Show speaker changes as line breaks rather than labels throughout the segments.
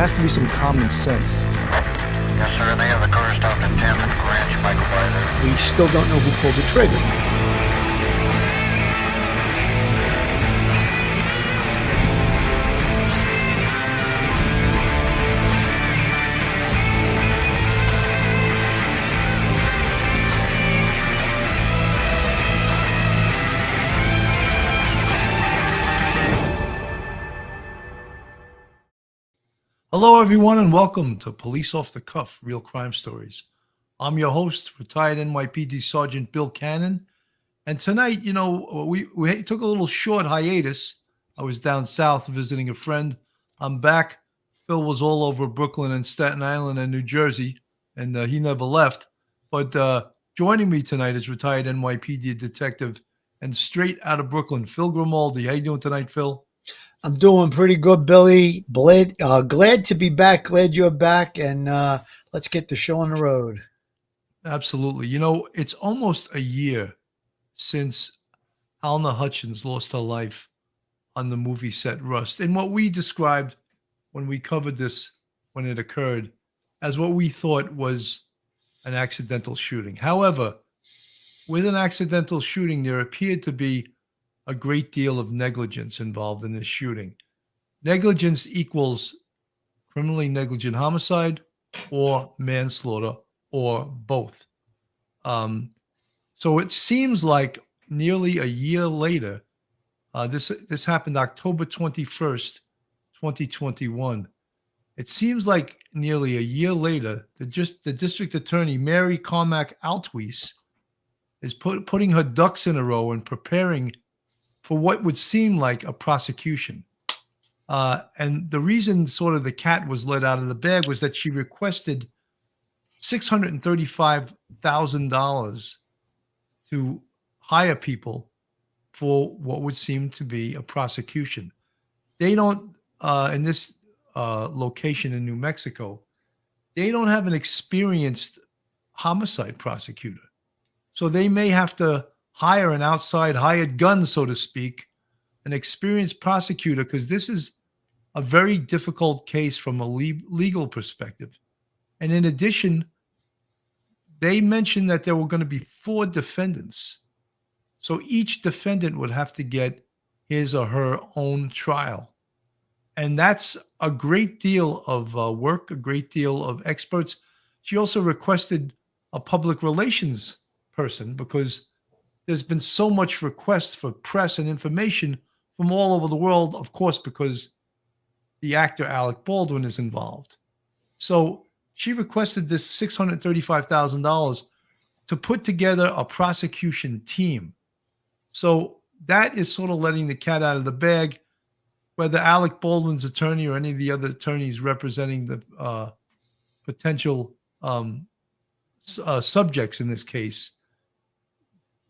has to be some common sense.
Yes, sir. They have the car stopped at 10th and Ranch, Michael by there.
We still don't know who pulled the trigger.
Hello, everyone, and welcome to Police Off the Cuff, Real Crime Stories. I'm your host, retired NYPD Sergeant Bill Cannon. And tonight, we took a little short hiatus. I was down south visiting a friend. I'm back. Phil was all over Brooklyn and Staten Island and New Jersey, and he never left. But joining me tonight is retired NYPD detective and straight out of Brooklyn, Phil Grimaldi. How you doing tonight, Phil?
I'm doing pretty good, Billy. Glad to be back. Glad you're back, and let's get the show on the road.
Absolutely. It's almost a year since Alna Hutchins lost her life on the movie set Rust, in what we described when we covered this, when it occurred, as what we thought was an accidental shooting. However, with an accidental shooting, there appeared to be a great deal of negligence involved in this shooting. Negligence equals criminally negligent homicide or manslaughter or both. So it seems like nearly a year later, this happened October 21st, 2021. It seems like nearly a year later, the district attorney, Mary Carmack Altwies, is putting her ducks in a row and preparing for what would seem like a prosecution. And the reason sort of the cat was let out of the bag was that she requested $635,000 to hire people for what would seem to be a prosecution. They don't, in this location in New Mexico, they don't have an experienced homicide prosecutor. So they may have to hire an outside hired gun, so to speak, an experienced prosecutor, because this is a very difficult case from a legal perspective. And in addition, they mentioned that there were going to be 4 defendants. So each defendant would have to get his or her own trial. And that's a great deal of work, a great deal of experts. She also requested a public relations person because there's been so much requests for press and information from all over the world, of course, because the actor Alec Baldwin is involved. So she requested this $635,000 to put together a prosecution team. So that is sort of letting the cat out of the bag. Whether Alec Baldwin's attorney or any of the other attorneys representing the potential subjects in this case,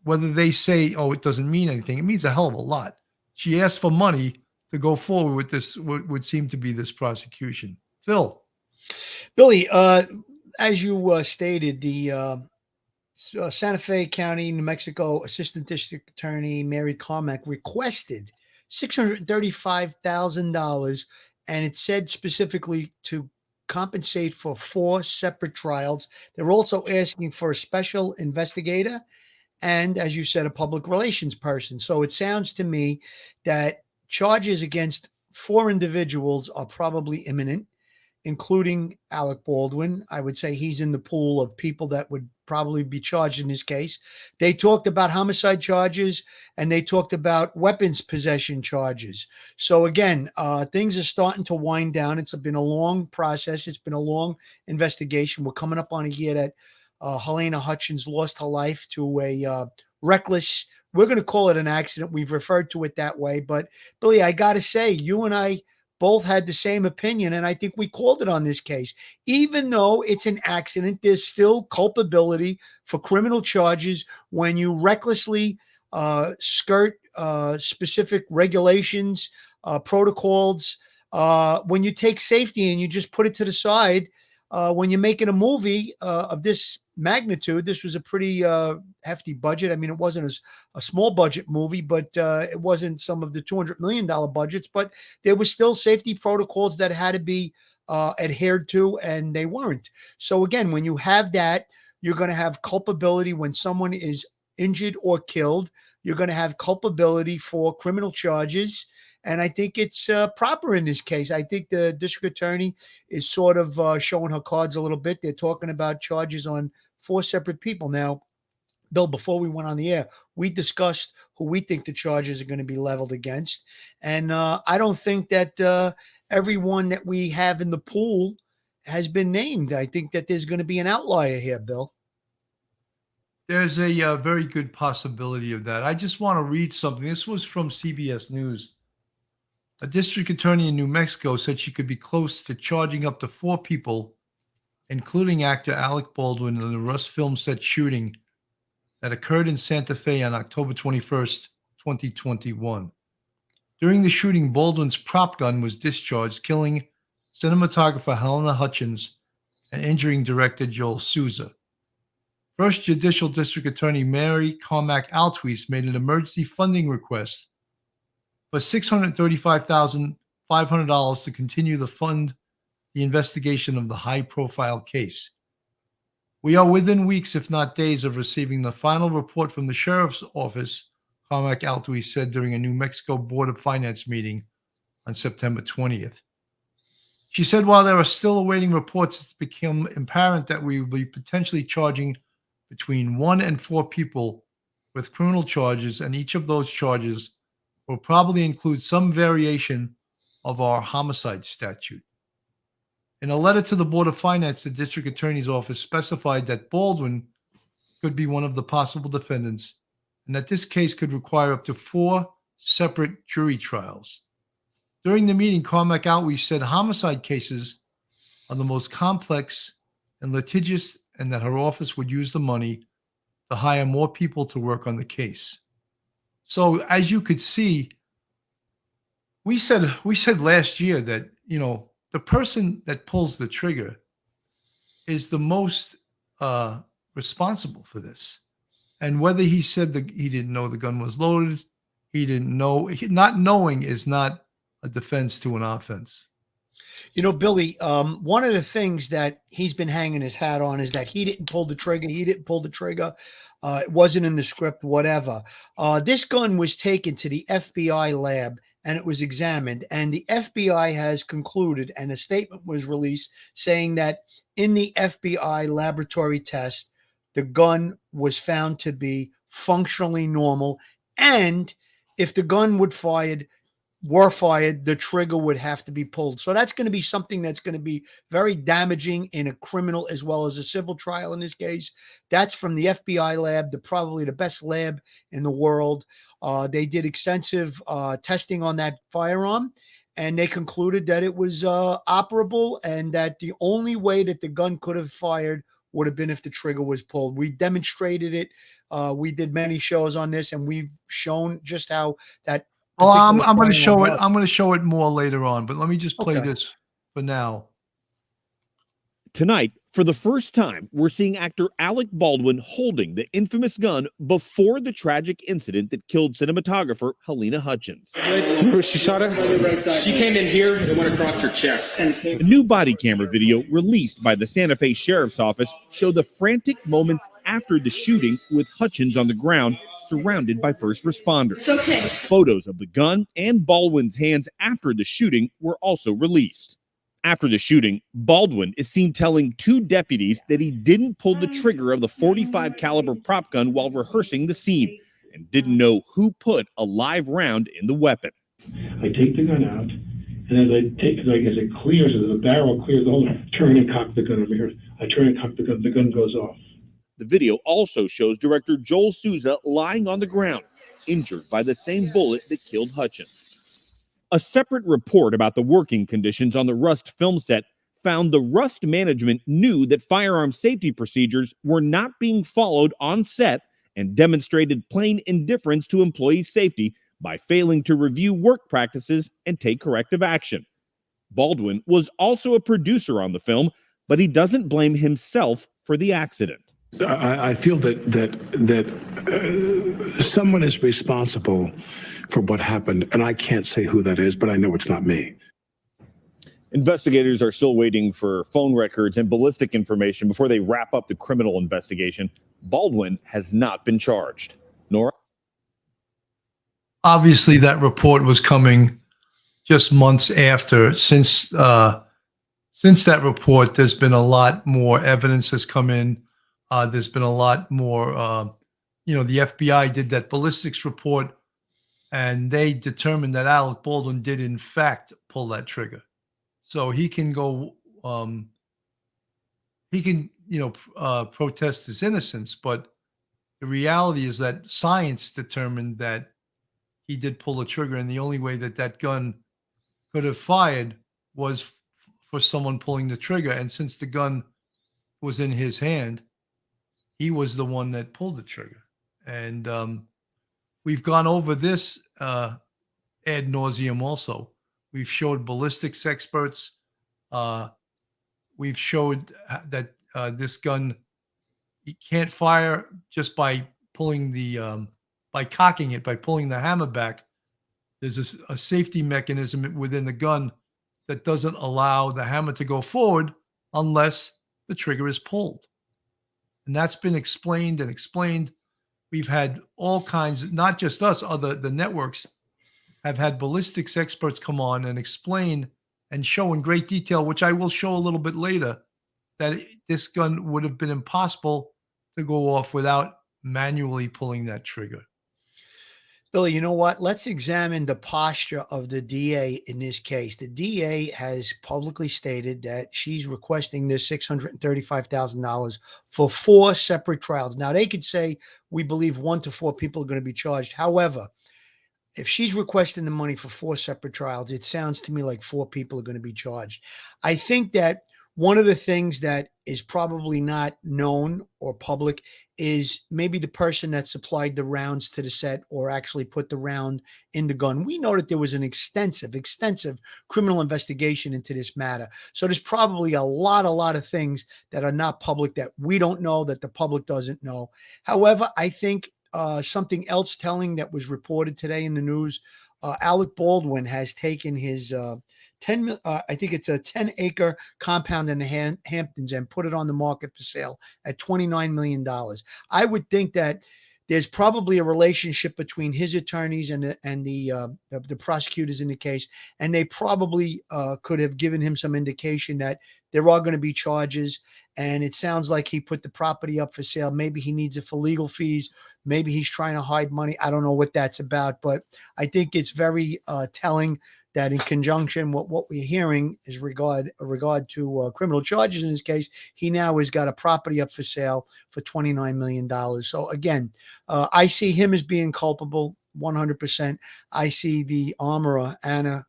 whether they say, oh, it doesn't mean anything, it means a hell of a lot. She asked for money to go forward with this, what would seem to be this prosecution. Phil.
Billy, as you stated, the Santa Fe County, New Mexico Assistant District Attorney Mary Carmack requested $635,000, and it said specifically to compensate for 4 separate trials. They're also asking for a special investigator and, as you said, a public relations person. So it sounds to me that charges against 4 individuals are probably imminent, including Alec Baldwin. I would say he's in the pool of people that would probably be charged in this case. They talked about homicide charges and they talked about weapons possession charges. So again, things are starting to wind down. It's been a long process. It's been a long investigation. We're coming up on a year that Helena Hutchins lost her life to a reckless, we're going to call it an accident. We've referred to it that way. But Billy, I got to say, you and I both had the same opinion, and I think we called it on this case. Even though it's an accident, there's still culpability for criminal charges when you recklessly skirt specific regulations, protocols, when you take safety and you just put it to the side. When you're making a movie of this magnitude, this was a pretty hefty budget. I mean, it wasn't a small budget movie, but it wasn't some of the $200 million budgets, but there was still safety protocols that had to be adhered to, and they weren't. So again, when you have that, you're going to have culpability when someone is injured or killed. You're going to have culpability for criminal charges. And I think it's proper in this case. I think the district attorney is sort of showing her cards a little bit. They're talking about charges on 4 separate people. Now, Bill, before we went on the air, we discussed who we think the charges are going to be leveled against. And I don't think that everyone that we have in the pool has been named. I think that there's going to be an outlier here, Bill.
There's a very good possibility of that. I just want to read something. This was from CBS News. A district attorney in New Mexico said she could be close to charging up to 4 people, including actor Alec Baldwin, in the Rust film set shooting that occurred in Santa Fe on October 21st, 2021. During the shooting, Baldwin's prop gun was discharged, killing cinematographer Helena Hutchins and injuring director Joel Souza. First Judicial District Attorney Mary Carmack Altwies made an emergency funding request for $635,500 to continue to fund the investigation of the high-profile case. We are within weeks, if not days, of receiving the final report from the sheriff's office, Carmack Altwies said during a New Mexico Board of Finance meeting on September 20th. She said while there are still awaiting reports, it's become apparent that we will be potentially charging between 1 and 4 people with criminal charges, and each of those charges will probably include some variation of our homicide statute. In a letter to the Board of Finance, the district attorney's office specified that Baldwin could be one of the possible defendants and that this case could require up to 4 separate jury trials. During the meeting, Carmack Altwies said homicide cases are the most complex and litigious, and that her office would use the money to hire more people to work on the case. So as you could see, we said last year that, the person that pulls the trigger is the most responsible for this. And whether he said that he didn't know the gun was loaded, he didn't know, not knowing is not a defense to an offense.
Billy, one of the things that he's been hanging his hat on is that he didn't pull the trigger. It wasn't in the script, whatever. This gun was taken to the FBI lab and it was examined. And the FBI has concluded, and a statement was released saying that in the FBI laboratory test, the gun was found to be functionally normal. And if the gun were fired, the trigger would have to be pulled. So that's going to be something that's going to be very damaging in a criminal as well as a civil trial in this case. That's from the FBI lab, probably the best lab in the world. They did extensive testing on that firearm, and they concluded that it was operable and that the only way that the gun could have fired would have been if the trigger was pulled. We demonstrated it. We did many shows on this, and we've shown just how that.
Well, I'm going to show it. I'm going to show it more later on, but let me just play this for now.
Tonight, for the first time, we're seeing actor Alec Baldwin holding the infamous gun before the tragic incident that killed cinematographer Helena Hutchins.
Where she shot her? She came in here and went across her chest.
A new body camera video released by the Santa Fe Sheriff's Office showed the frantic moments after the shooting with Hutchins on the ground, surrounded by first responders.
Okay.
Photos of the gun and Baldwin's hands after the shooting were also released. After the shooting, Baldwin is seen telling 2 deputies that he didn't pull the trigger of the .45 caliber prop gun while rehearsing the scene and didn't know who put a live round in the weapon.
I take the gun out, and as it clears, as the barrel clears the hole, I turn and cock the gun over here. I turn and cock the gun goes off.
The video also shows director Joel Souza lying on the ground, injured by the same bullet that killed Hutchins. A separate report about the working conditions on the Rust film set found the Rust management knew that firearm safety procedures were not being followed on set and demonstrated plain indifference to employee safety by failing to review work practices and take corrective action. Baldwin was also a producer on the film, but he doesn't blame himself for the accident.
I feel that someone is responsible for what happened, and I can't say who that is, but I know it's not me.
Investigators are still waiting for phone records and ballistic information before they wrap up the criminal investigation. Baldwin has not been charged. Nora?
Obviously, that report was coming just months after. Since that report, there's been a lot more evidence has come in. There's been a lot more. The FBI did that ballistics report, and they determined that Alec Baldwin did in fact pull that trigger. So he can go. He can, protest his innocence, but the reality is that science determined that he did pull the trigger, and the only way that that gun could have fired was for someone pulling the trigger. And since the gun was in his hand, he was the one that pulled the trigger. And we've gone over this ad nauseum also. We've showed ballistics experts. We've showed that this gun, you can't fire just by pulling by cocking it, by pulling the hammer back. There's a safety mechanism within the gun that doesn't allow the hammer to go forward unless the trigger is pulled. And that's been explained and explained. We've had all kinds, not just us, the networks have had ballistics experts come on and explain and show in great detail, which I will show a little bit later, that this gun would have been impossible to go off without manually pulling that trigger.
Billy, you know what? Let's examine the posture of the DA in this case. The DA has publicly stated that she's requesting this $635,000 for 4 separate trials. Now, they could say, we believe 1 to 4 people are going to be charged. However, if she's requesting the money for 4 separate trials, it sounds to me like 4 people are going to be charged. I think that one of the things that is probably not known or public is maybe the person that supplied the rounds to the set or actually put the round in the gun. We know that there was an extensive criminal investigation into this matter. So there's probably a lot of things that are not public that we don't know, that the public doesn't know. However, I think something else telling that was reported today in the news, Alec Baldwin has taken his I think it's a 10-acre compound in the Hamptons and put it on the market for sale at $29 million. I would think that there's probably a relationship between his attorneys and the prosecutors in the case, and they probably could have given him some indication that there are going to be charges. And it sounds like he put the property up for sale. Maybe he needs it for legal fees. Maybe he's trying to hide money. I don't know what that's about, but I think it's very telling that in conjunction with what we're hearing is regard to criminal charges in this case, he now has got a property up for sale for $29 million. So again, I see him as being culpable 100%. I see the armorer, Hannah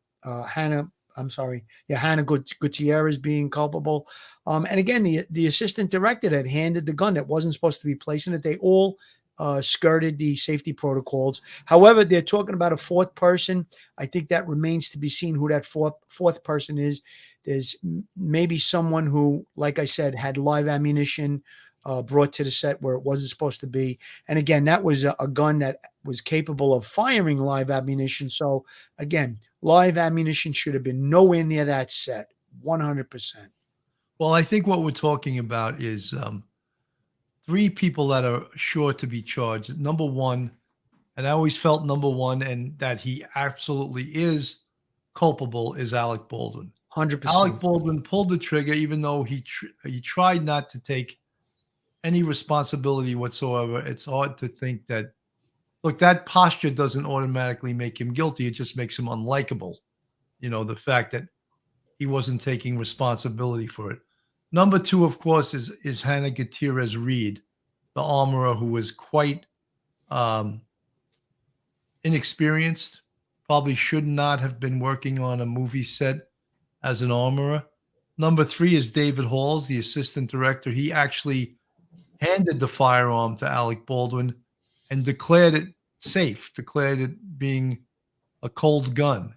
Gutierrez being culpable. And again, the assistant director that handed the gun that wasn't supposed to be placed in it, they all skirted the safety protocols. However, they're talking about a 4th person. I think that remains to be seen who that fourth person is. There's maybe someone who, like I said, had live ammunition brought to the set where it wasn't supposed to be. And again, that was a gun that was capable of firing live ammunition. So again, live ammunition should have been nowhere near that set, 100%.
Well, I think what we're talking about is 3 people that are sure to be charged. Number one, and I always felt number one, and that he absolutely is culpable, is Alec Baldwin.
100%.
Alec Baldwin pulled the trigger, even though he tried not to take any responsibility whatsoever. It's hard to think that, look, that posture doesn't automatically make him guilty. It just makes him unlikable. The fact that he wasn't taking responsibility for it. Number 2, of course, is Hannah Gutierrez Reed, the armorer, who was quite inexperienced, probably should not have been working on a movie set as an armorer. Number 3 is David Halls, the assistant director. He actually handed the firearm to Alec Baldwin and declared it safe, declared it being a cold gun,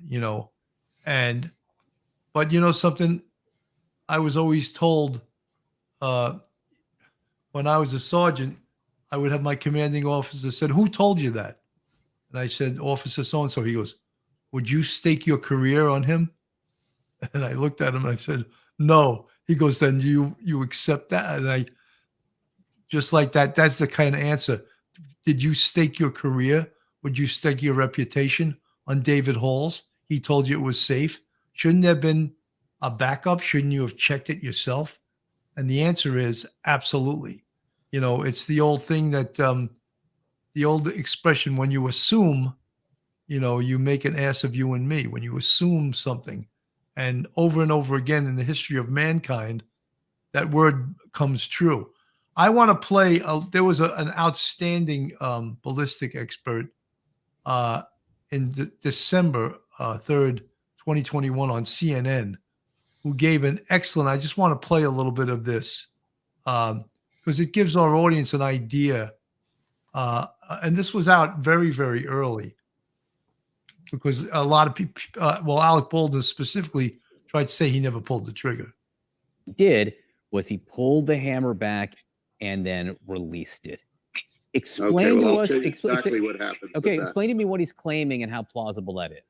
But something, I was always told when I was a sergeant, I would have my commanding officer said, "Who told you that?" And I said, "Officer so-and-so." He goes, "Would you stake your career on him?" And I looked at him and I said, no. He goes, then you accept that? And I, just like that, that's the kind of answer. Did you stake your career? Would you stake your reputation on David Halls? He told you it was safe. Shouldn't there have been a backup? Shouldn't you have checked it yourself? And the answer is absolutely. You know, it's the old thing that the old expression, when you assume, you know, you make an ass of you and me. When you assume something, and over again in the history of mankind, that word comes true. I want to play. There was an outstanding ballistic expert in December 3rd, 2021 on CNN, who gave an excellent. I just want to play a little bit of this because it gives our audience an idea. And this was out very, very early because a lot of people, Alec Baldwin specifically tried to say he never pulled the trigger.
Did was he pulled the hammer back and then released it. Explain to us
exactly what happened.
Okay, explain to me what he's claiming and how plausible that is.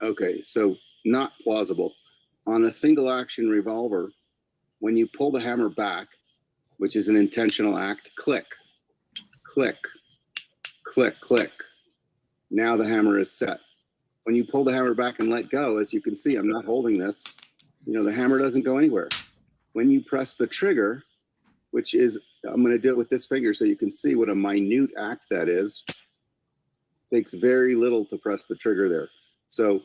Okay, so not plausible. On a single action revolver, when you pull the hammer back, which is an intentional act, click, click, click, click. Now the hammer is set. When you pull the hammer back and let go, as you can see, I'm not holding this, you know, the hammer doesn't go anywhere. When you press the trigger, which is, I'm going to do it with this finger so you can see what a minute act that is. It takes very little to press the trigger there. So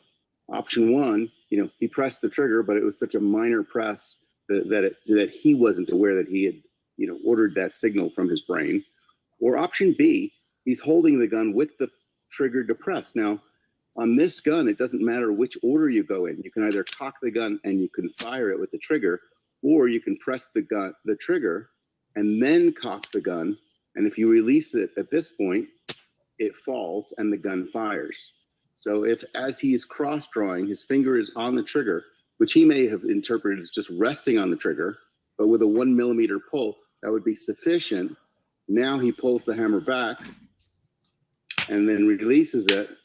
option one, you know, he pressed the trigger, but it was such a minor press that he wasn't aware that he had, you know, ordered that signal from his brain. Or option B, he's holding the gun with the trigger depressed. Now, on this gun, it doesn't matter which order you go in. You can either cock the gun and you can fire it with the trigger, or you can press the trigger and then cock the gun. And if you release it at this point, it falls and the gun fires. So if, as he is cross drawing, his finger is on the trigger, which he may have interpreted as just resting on the trigger, but with a 1 millimeter pull, that would be sufficient. Now he pulls the hammer back and then releases it.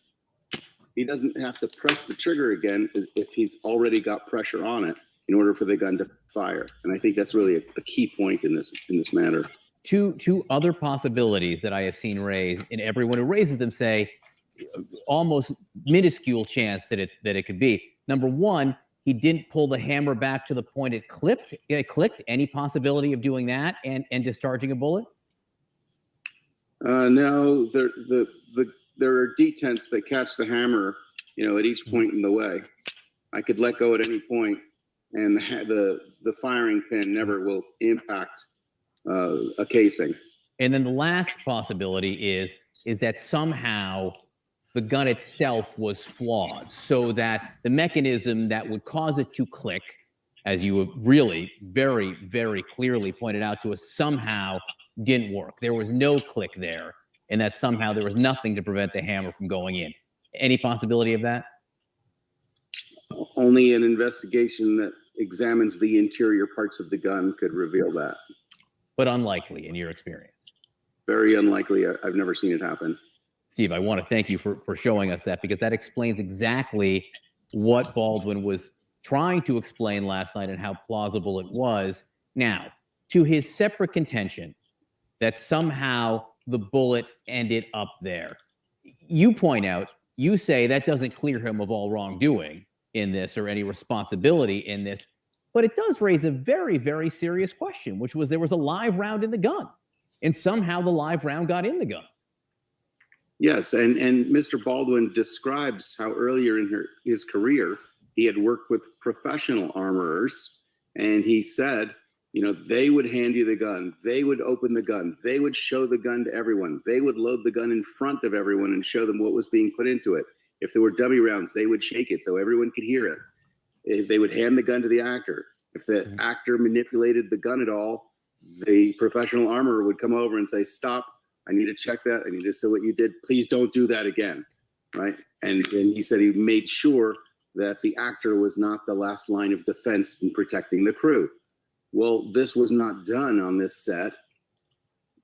He doesn't have to press the trigger again if he's already got pressure on it in order for the gun to fire. And I think that's really a key point in this matter.
Two other possibilities that I have seen raised, and everyone who raises them say almost minuscule chance that it could be. Number one, he didn't pull the hammer back to the point it clicked. Any possibility of doing that and discharging a bullet?
No, there are detents that catch the hammer, you know, at each point in the way. I could let go at any point, and the firing pin never will impact a casing.
And then the last possibility is that somehow the gun itself was flawed, so that the mechanism that would cause it to click, as you really very, very clearly pointed out to us, somehow didn't work. There was no click there, and that somehow there was nothing to prevent the hammer from going in. Any possibility of that?
Only an investigation that examines the interior parts of the gun could reveal that.
But unlikely in your experience.
Very unlikely. I've never seen it happen.
Steve, I want to thank you for showing us that, because that explains exactly what Baldwin was trying to explain last night and how plausible it was. Now, to his separate contention that somehow the bullet ended up there, you point out, you say that doesn't clear him of all wrongdoing in this or any responsibility in this, but it does raise a very, very serious question, which was there was a live round in the gun, and somehow the live round got in the gun.
Yes, and Mr. Baldwin describes how earlier in his career, he had worked with professional armorers, and he said, you know, they would hand you the gun, they would open the gun, they would show the gun to everyone, they would load the gun in front of everyone and show them what was being put into it. If there were dummy rounds, they would shake it so everyone could hear it. If they would hand the gun to the actor. If the actor manipulated the gun at all, the professional armorer would come over and say, stop, I need to check that. I need to see what you did. Please don't do that again, right? And he said he made sure that the actor was not the last line of defense in protecting the crew. Well, this was not done on this set.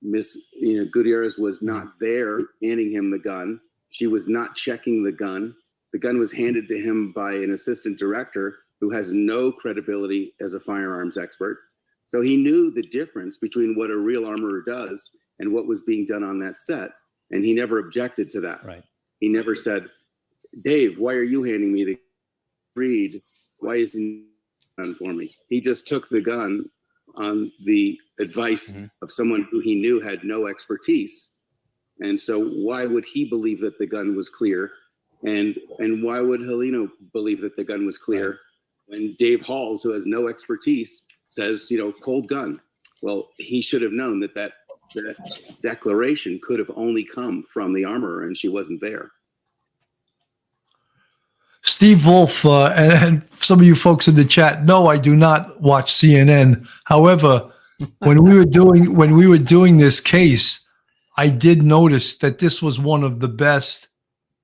Miss Gutierrez was not there handing him the gun. She was not checking the gun. The gun was handed to him by an assistant director who has no credibility as a firearms expert. So he knew the difference between what a real armorer does and what was being done on that set. And he never objected to that.
Right.
He never said, Dave, why are you handing me the read? Why isn't he done for me? He just took the gun on the advice of someone who he knew had no expertise. And so why would he believe that the gun was clear? And why would Heleno believe that the gun was clear when Dave Halls, who has no expertise, says, cold gun? Well, he should have known that declaration could have only come from the armorer, and she wasn't there.
Steve Wolf and some of you folks in the chat, no, I do not watch CNN. However, when we were doing this case, I did notice that this was one of the best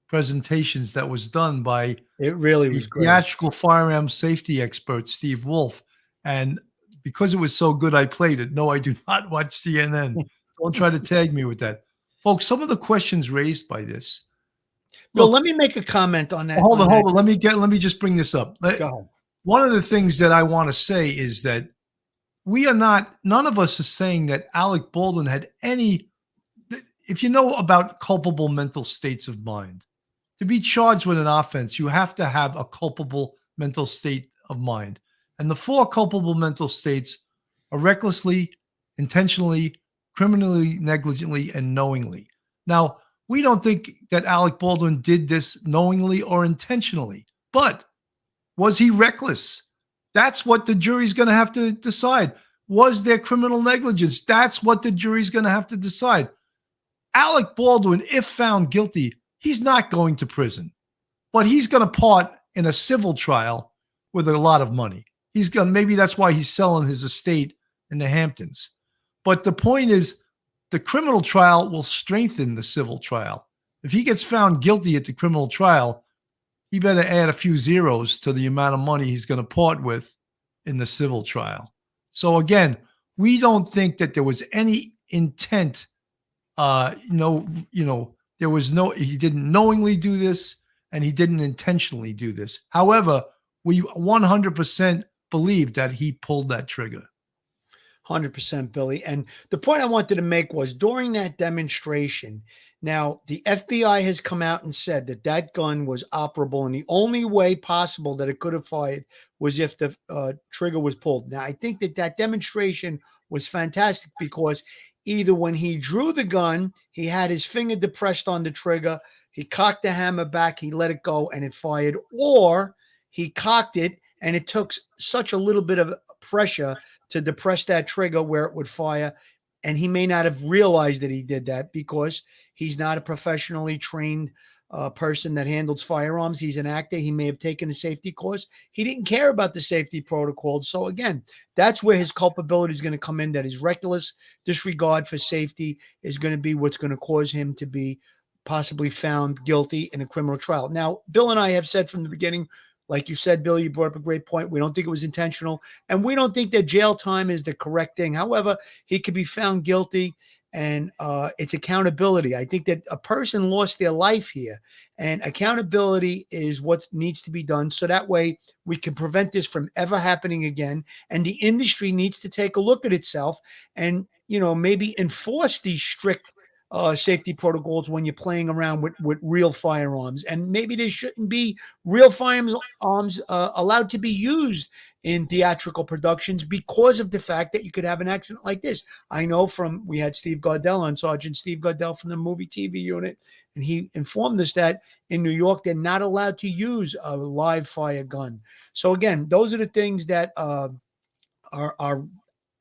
presentations that was done by
It really was great.
theatrical firearm safety expert Steve Wolf. And because it was so good, I played it. No, I do not watch CNN. Don't try to tag me with that. Folks, some of the questions raised by this.
Bill, let me make a comment on that.
Hold on. Let me just bring this up.
Go ahead.
One of the things that I want to say is that none of us is saying that Alec Baldwin had any, if you know about culpable mental states of mind, to be charged with an offense, you have to have a culpable mental state of mind. And the 4 culpable mental states are recklessly, intentionally, criminally, negligently, and knowingly. Now, we don't think that Alec Baldwin did this knowingly or intentionally, but was he reckless? That's what the jury's going to have to decide. Was there criminal negligence? That's what the jury's going to have to decide. Alec Baldwin, if found guilty, he's not going to prison, but he's going to part in a civil trial with a lot of money. Maybe that's why he's selling his estate in the Hamptons. But the point is, the criminal trial will strengthen the civil trial. If he gets found guilty at the criminal trial, he better add a few zeros to the amount of money he's going to part with in the civil trial. So again, we don't think that there was any intent. There was he didn't knowingly do this and he didn't intentionally do this. However, we 100% believe that he pulled that trigger.
100%, Billy. And the point I wanted to make was during that demonstration, now the FBI has come out and said that that gun was operable, and the only way possible that it could have fired was if the trigger was pulled. Now, I think that demonstration was fantastic because either when he drew the gun, he had his finger depressed on the trigger, he cocked the hammer back, he let it go, and it fired, or he cocked it and it took such a little bit of pressure to depress that trigger where it would fire. And he may not have realized that he did that because he's not a professionally trained person that handles firearms. He's an actor. He may have taken a safety course. He didn't care about the safety protocols. So again, that's where his culpability is going to come in, that his reckless disregard for safety is going to be what's going to cause him to be possibly found guilty in a criminal trial. Now, Bill and I have said from the beginning, like you said, Bill, you brought up a great point. We don't think it was intentional, and we don't think that jail time is the correct thing. However, he could be found guilty, and it's accountability. I think that a person lost their life here, and accountability is what needs to be done. So that way we can prevent this from ever happening again. And the industry needs to take a look at itself and, maybe enforce these strict safety protocols when you're playing around with real firearms. And maybe there shouldn't be real firearms allowed to be used in theatrical productions because of the fact that you could have an accident like this. I know we had Steve Gardell on, Sergeant Steve Gardell from the movie TV unit, and he informed us that in New York, they're not allowed to use a live fire gun. So again, those are the things that are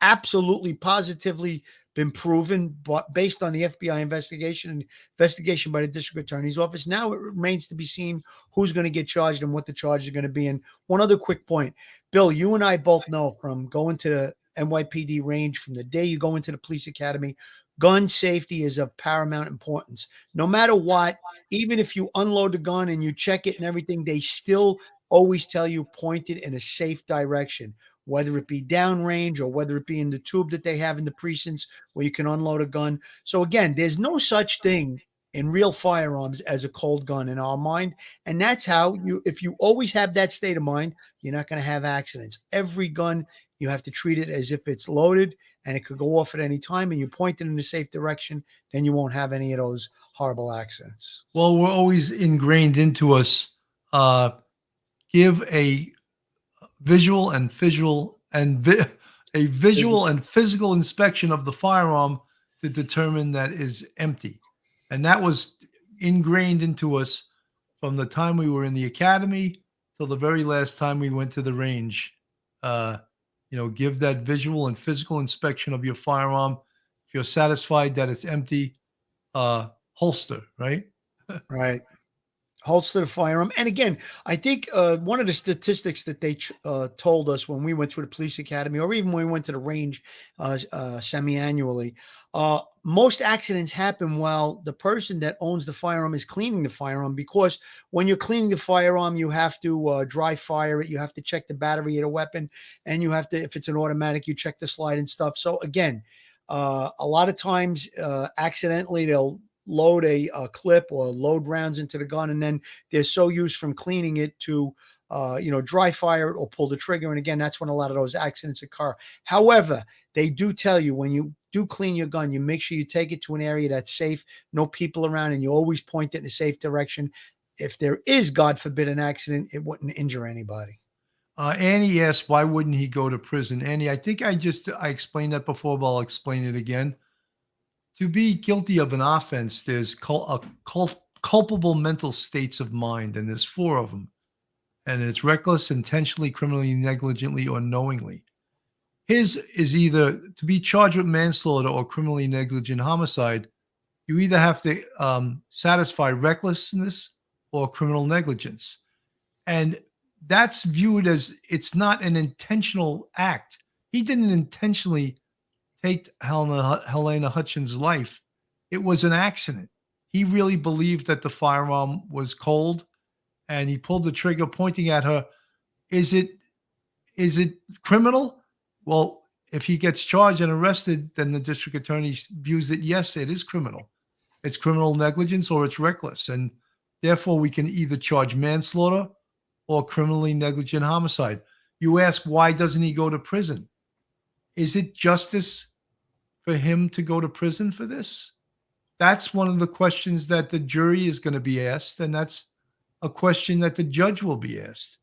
absolutely positively been proven, but based on the FBI investigation and investigation by the district attorney's office. Now it remains to be seen who's going to get charged and what the charges are going to be. And one other quick point, Bill, you and I both know from going to the NYPD range, from the day you go into the police academy, gun safety is of paramount importance. No matter what, even if you unload the gun and you check it and everything, they still always tell you point it in a safe direction, whether it be downrange or whether it be in the tube that they have in the precincts where you can unload a gun. So again, there's no such thing in real firearms as a cold gun in our mind. And that's how if you always have that state of mind, you're not going to have accidents. Every gun, you have to treat it as if it's loaded and it could go off at any time, and you point it in a safe direction, then you won't have any of those horrible accidents.
Well, we're always ingrained into us, give a visual and physical inspection of the firearm to determine that is empty. And that was ingrained into us from the time we were in the academy till the very last time we went to the range. Give that visual and physical inspection of your firearm. If you're satisfied that it's empty, holster, right?
Right. Holster the firearm. And again, I think one of the statistics that they told us when we went through the police academy, or even when we went to the range semi-annually, most accidents happen while the person that owns the firearm is cleaning the firearm, because when you're cleaning the firearm, you have to dry fire it. You have to check the battery of the weapon, and you have to, if it's an automatic, you check the slide and stuff. So again, a lot of times accidentally they'll load a clip or load rounds into the gun, and then they're so used from cleaning it to dry fire it or pull the trigger. And again, that's when a lot of those accidents occur. However, they do tell you when you do clean your gun, you make sure you take it to an area that's safe, no people around, and you always point it in a safe direction. If there is, God forbid, an accident, it wouldn't injure anybody.
Annie asked, why wouldn't he go to prison? Annie, I think I explained that before, but I'll explain it again. To be guilty of an offense, there's culpable mental states of mind, and there's 4 of them. And it's reckless, intentionally, criminally, negligently, or knowingly. His is either to be charged with manslaughter or criminally negligent homicide. You either have to satisfy recklessness or criminal negligence. And that's viewed as it's not an intentional act. He didn't intentionally take Helena Hutchins' life. It was an accident. He really believed that the firearm was cold, and he pulled the trigger pointing at her. Is it criminal? Well, if he gets charged and arrested, then the district attorney views it, yes, it is criminal. It's criminal negligence or it's reckless. And therefore, we can either charge manslaughter or criminally negligent homicide. You ask, why doesn't he go to prison? Is it justice for him to go to prison for this? That's one of the questions that the jury is going to be asked, and that's a question that the judge will be asked.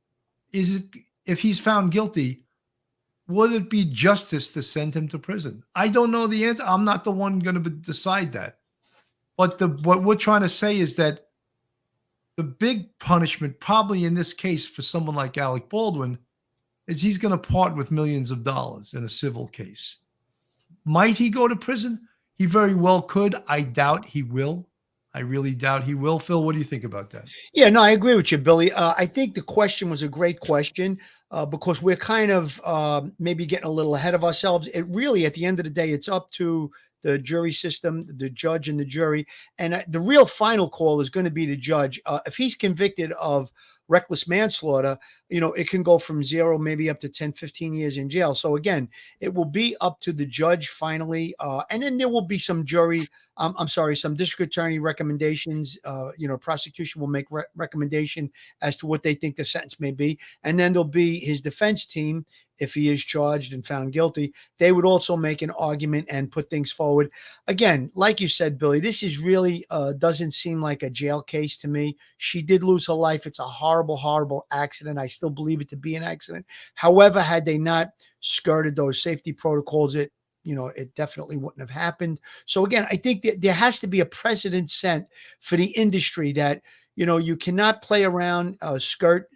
Is it, if he's found guilty, would it be justice to send him to prison? I don't know the answer. I'm not the one going to decide that. But what we're trying to say is that the big punishment, probably in this case for someone like Alec Baldwin, is he's going to part with millions of dollars in a civil case. Might he go to prison? He very well could. I doubt he will. I really doubt he will. Phil, what do you think about that?
Yeah, no, I agree with you, Billy. I think the question was a great question because we're kind of maybe getting a little ahead of ourselves. It really, at the end of the day, it's up to the jury system, the judge and the jury. And the real final call is going to be the judge. If he's convicted of reckless manslaughter, it can go from 0, maybe up to 10, 15 years in jail. So again, it will be up to the judge finally. And then there will be some some district attorney recommendations. Prosecution will make recommendation as to what they think the sentence may be. And then there'll be his defense team. If he is charged and found guilty, they would also make an argument and put things forward. Again, like you said, Billy, this is really doesn't seem like a jail case to me. She did lose her life. It's a horrible, horrible accident. I still believe it to be an accident. However, had they not skirted those safety protocols, it definitely wouldn't have happened. So again, I think that there has to be a precedent set for the industry that, you cannot play around, skirt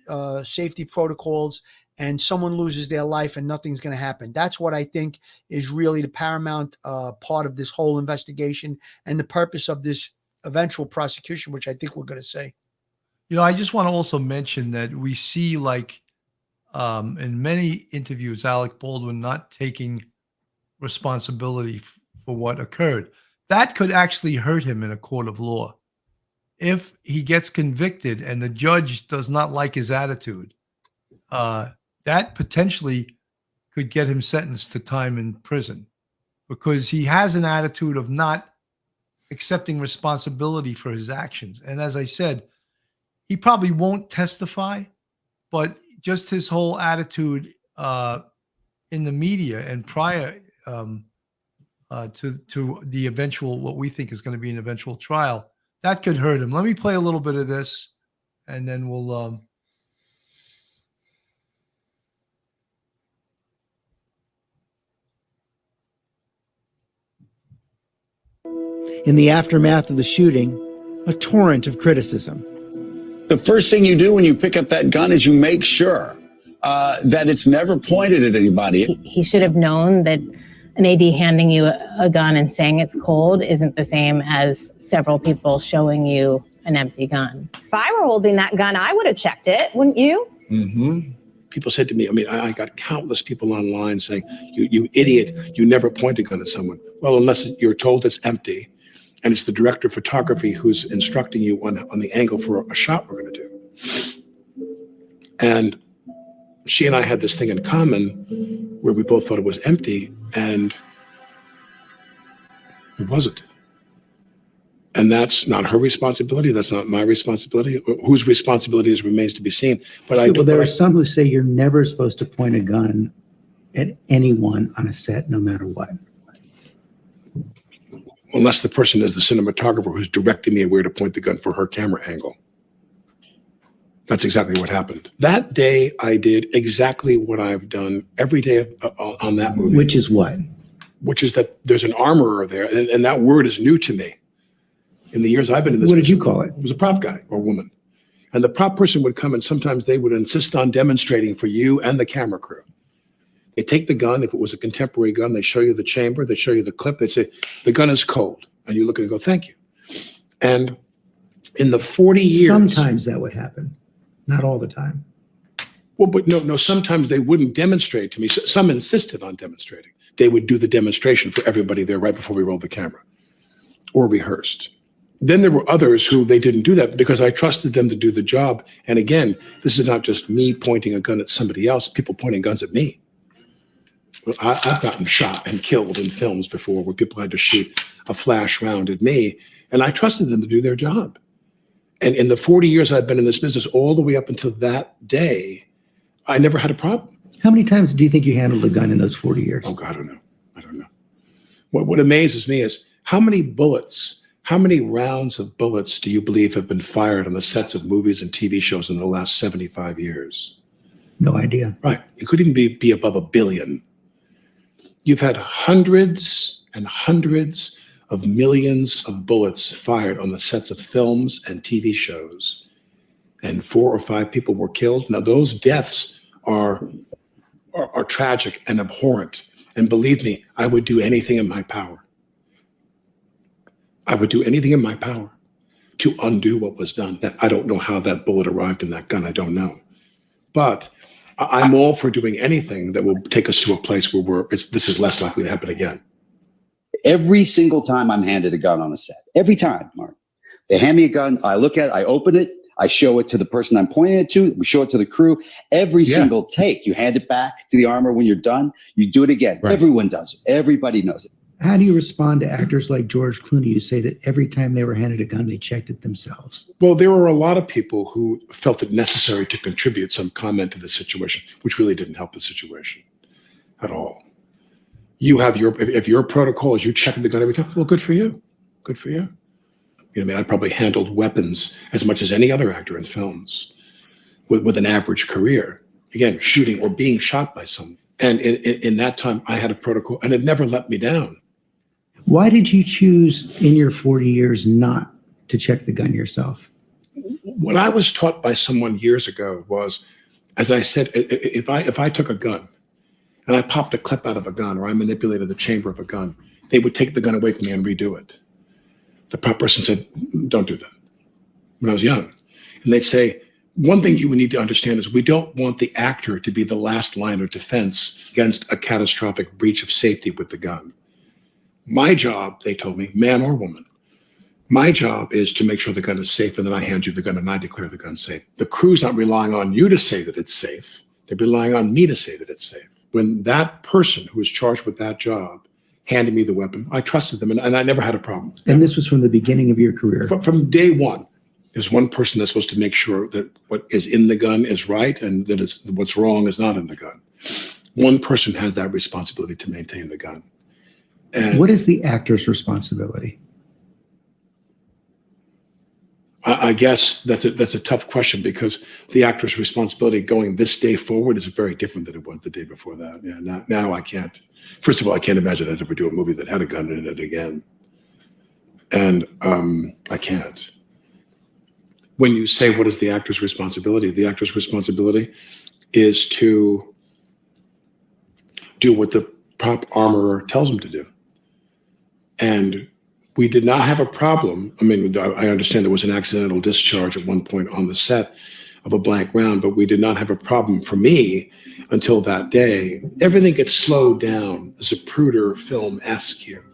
safety protocols, and someone loses their life and nothing's going to happen. That's what I think is really the paramount part of this whole investigation and the purpose of this eventual prosecution, which I think we're going to say.
I just want to also mention that we see, in many interviews, Alec Baldwin not taking responsibility for what occurred. That could actually hurt him in a court of law. If he gets convicted and the judge does not like his attitude, that potentially could get him sentenced to time in prison because he has an attitude of not accepting responsibility for his actions. And as I said, he probably won't testify, but just his whole attitude in the media and prior to the eventual, what we think is going to be an eventual trial, that could hurt him. Let me play a little bit of this, and then we'll.
In the aftermath of the shooting, a torrent of criticism.
The first thing you do when you pick up that gun is you make sure that it's never pointed at anybody.
He should have known that an AD handing you a gun and saying it's cold isn't the same as several people showing you an empty gun.
If I were holding that gun, I would have checked it, wouldn't you?
Mm-hmm. People said to me, I got countless people online saying, you idiot, you never point a gun at someone. Well, unless you're told it's empty, and it's the director of photography who's instructing you on the angle for a shot we're going to do. And she and I had this thing in common where we both thought it was empty, and it wasn't. And that's not her responsibility. That's not my responsibility. Whose responsibility is remains to be seen. But I do.
Well, there are some who say you're never supposed to point a gun at anyone on a set, no matter what.
Unless the person is the cinematographer who's directing me where to point the gun for her camera angle. That's exactly what happened. That day, I did exactly what I've done every day on that movie.
Which is what?
Which is that there's an armorer there, and that word is new to me. In the years I've been in this
What did
business,
you call it?
It was a prop guy or woman. And the prop person would come, and sometimes they would insist on demonstrating for you and the camera crew. They take the gun. If it was a contemporary gun, they show you the chamber, they show you the clip, they say, the gun is cold. And you look at it and go, thank you. And in the 40 years.
Sometimes that would happen, not all the time.
Well, but no, sometimes they wouldn't demonstrate to me. Some insisted on demonstrating. They would do the demonstration for everybody there right before we rolled the camera or rehearsed. Then there were others who they didn't do that because I trusted them to do the job. And again, this is not just me pointing a gun at somebody else, people pointing guns at me. Well, I've gotten shot and killed in films before where people had to shoot a flash round at me, and I trusted them to do their job. And in the 40 years I've been in this business, all the way up until that day, I never had a problem.
How many times do you think you handled a gun in those 40 years?
Oh, God, I don't know. I don't know. What amazes me is how many rounds of bullets do you believe have been fired on the sets of movies and TV shows in the last 75 years?
No idea.
Right. It could even be above 1 billion. You've had hundreds and hundreds of millions of bullets fired on the sets of films and TV shows, and 4 or 5 people were killed. Now, those deaths are tragic and abhorrent. And believe me, I would do anything in my power. I would do anything in my power to undo what was done. I don't know how that bullet arrived in that gun. I don't know. But I'm all for doing anything that will take us to a place where this is less likely to happen again.
Every single time I'm handed a gun on a set, every time, Mark, they hand me a gun, I look at it, I open it, I show it to the person I'm pointing it to, we show it to the crew. Every single take, you hand it back to the armor when you're done, you do it again. Right. Everyone does it. Everybody knows it.
How do you respond to actors like George Clooney who say that every time they were handed a gun, they checked it themselves?
Well, there were a lot of people who felt it necessary to contribute some comment to the situation, which really didn't help the situation at all. You have if your protocol is you checking the gun every time, well, good for you. Good for you. You know, I probably handled weapons as much as any other actor in films with an average career. Again, shooting or being shot by someone. And in that time, I had a protocol, and it never let me down.
Why did you choose in your 40 years not to check the gun yourself?
What I was taught by someone years ago was, as I said, if I took a gun and I popped a clip out of a gun or I manipulated the chamber of a gun, they would take the gun away from me and redo it. The prop person said, don't do that, when I was young. And they'd say, one thing you would need to understand is we don't want the actor to be the last line of defense against a catastrophic breach of safety with the gun. My job, they told me, man or woman, my job is to make sure the gun is safe, and then I hand you the gun and I declare the gun safe. The crew's not relying on you to say that it's safe. They're relying on me to say that it's safe. When that person who is charged with that job handed me the weapon. I trusted them, and I never had a problem.
And this was from the beginning of your career.
From day one. There's one person that's supposed to make sure that what is in the gun is right and that what's wrong is not in the gun. One person has that responsibility to maintain the gun. And
what is the actor's responsibility?
I guess that's a tough question, because the actor's responsibility going this day forward is very different than it was the day before that. Yeah, now I can't. First of all, I can't imagine I'd ever do a movie that had a gun in it again. And I can't. When you say what is the actor's responsibility is to do what the prop armorer tells him to do. And we did not have a problem. I mean, I understand there was an accidental discharge at one point on the set of a blank round, but we did not have a problem for me until that day. Everything gets slowed down. Zapruder film-esque here.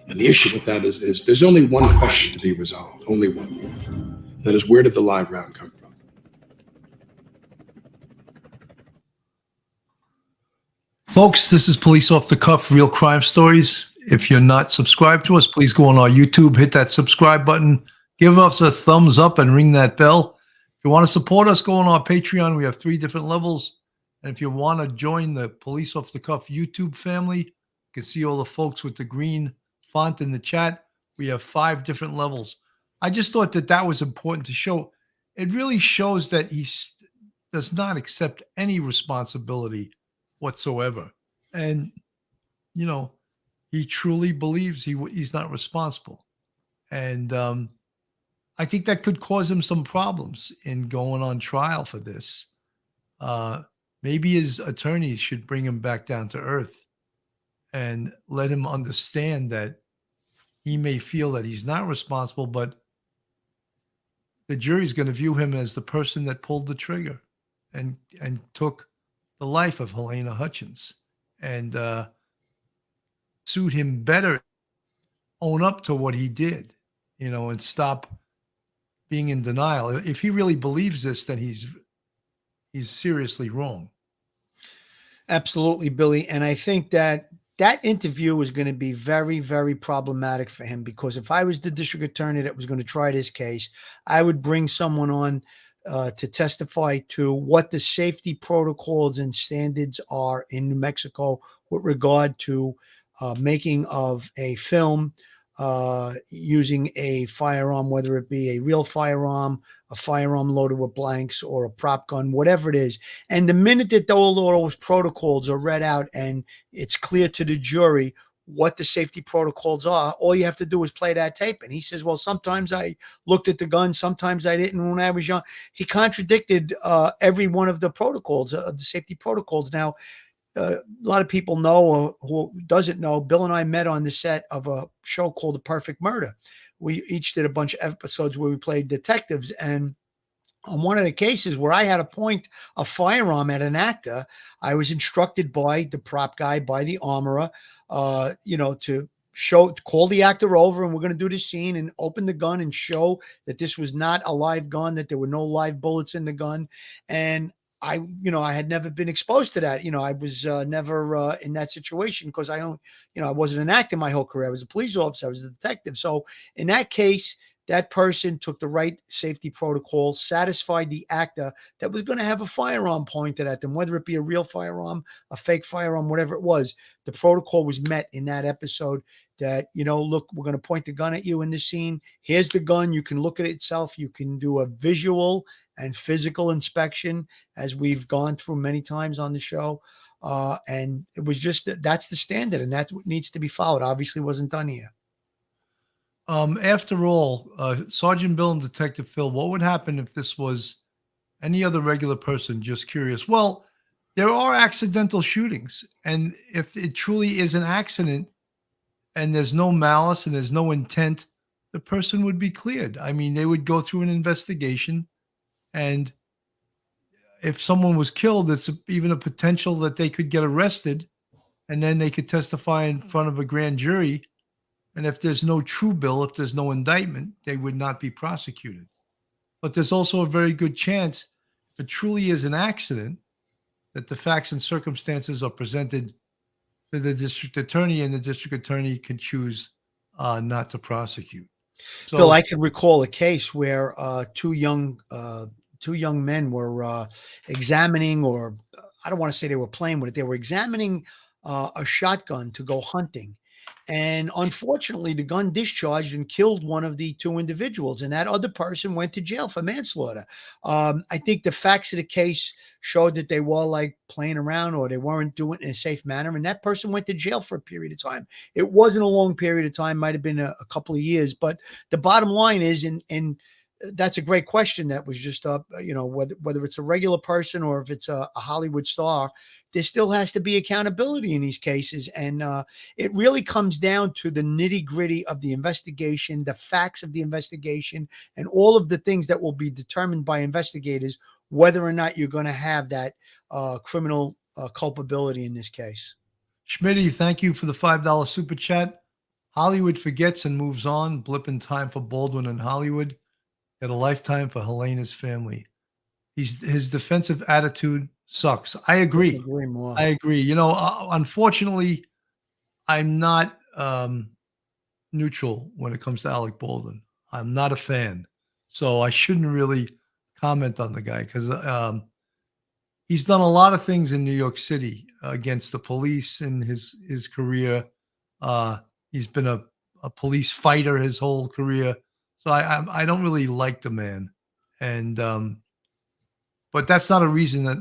And the issue with that is there's only one question to be resolved, only one. That is, where did the live round come from?
Folks, this is Police Off the Cuff, Real Crime Stories. If you're not subscribed to us, please go on our YouTube, hit that subscribe button, give us a thumbs up, and ring that bell. If you want to support us, go on our Patreon. We have 3 different levels. And if you want to join the Police Off the Cuff YouTube family, you can see all the folks with the green font in the chat. We have 5 different levels. I just thought that was important to show. It really shows that he does not accept any responsibility whatsoever. And, you know, he truly believes he's not responsible. And I think that could cause him some problems in going on trial for this. Maybe his attorneys should bring him back down to earth and let him understand that he may feel that he's not responsible, but the jury's going to view him as the person that pulled the trigger and took the life of Helena Hutchins, and suit him better, own up to what he did, and stop being in denial. If he really believes this, then he's seriously wrong.
Absolutely, Billy. And I think that interview is going to be very, very problematic for him, because if I was the district attorney that was going to try this case, I would bring someone on to testify to what the safety protocols and standards are in New Mexico with regard to making of a film using a firearm, whether it be a real firearm, a firearm loaded with blanks, or a prop gun, whatever it is. And the minute that all those protocols are read out and it's clear to the jury what the safety protocols are, all you have to do is play that tape. And he says, well, sometimes I looked at the gun, sometimes I didn't when I was young. He contradicted every one of the protocols, of the safety protocols. Now, a lot of people know, or who doesn't know, Bill and I met on the set of a show called The Perfect Murder. We each did a bunch of episodes where we played detectives, and on one of the cases where I had to point a firearm at an actor, I was instructed by the prop guy, by the armorer, to call the actor over, and we're going to do the scene and open the gun and show that this was not a live gun, that there were no live bullets in the gun. And I had never been exposed to that. I was never in that situation, because I wasn't an actor my whole career. I was a police officer. I was a detective. So in that case, that person took the right safety protocol, satisfied the actor that was going to have a firearm pointed at them, whether it be a real firearm, a fake firearm, whatever it was. The protocol was met in that episode that, look, we're going to point the gun at you in the scene. Here's the gun. You can look at it itself. You can do a visual and physical inspection, as we've gone through many times on the show. And it was just, that's the standard, and that's what needs to be followed. Obviously wasn't done here.
After all, Sergeant Bill and Detective Phil, what would happen if this was any other regular person? Just curious. Well, there are accidental shootings, and if it truly is an accident and there's no malice and there's no intent, the person would be cleared. I mean, they would go through an investigation, and if someone was killed, it's even a potential that they could get arrested, and then they could testify in front of a grand jury. And if there's no true bill, if there's no indictment, they would not be prosecuted. But there's also a very good chance, if it truly is an accident, that the facts and circumstances are presented to the district attorney, and the district attorney can choose not to prosecute. So,
Bill, I can recall a case where two young men were examining, or I don't want to say they were playing with it. They were examining a shotgun to go hunting. And unfortunately, the gun discharged and killed one of the two individuals, and that other person went to jail for manslaughter. I think the facts of the case showed that they were like playing around, or they weren't doing it in a safe manner, and that person went to jail for a period of time. It wasn't a long period of time; might have been a couple of years. But the bottom line is, and that's a great question that was just up. Whether it's a regular person or if it's a Hollywood star, there still has to be accountability in these cases, and it really comes down to the nitty gritty of the investigation, the facts of the investigation, and all of the things that will be determined by investigators whether or not you're going to have that criminal culpability in this case.
Schmitty, thank you for the $5 super chat. Hollywood forgets and moves on. Blip in time for Baldwin and Hollywood. Yet a lifetime for Helena's family. His defensive attitude sucks. I agree.
Agree more.
I agree. Unfortunately, I'm not neutral when it comes to Alec Baldwin. I'm not a fan, so I shouldn't really comment on the guy because he's done a lot of things in New York City against the police in his career. He's been a police fighter his whole career. So I don't really like the man, and but that's not a reason that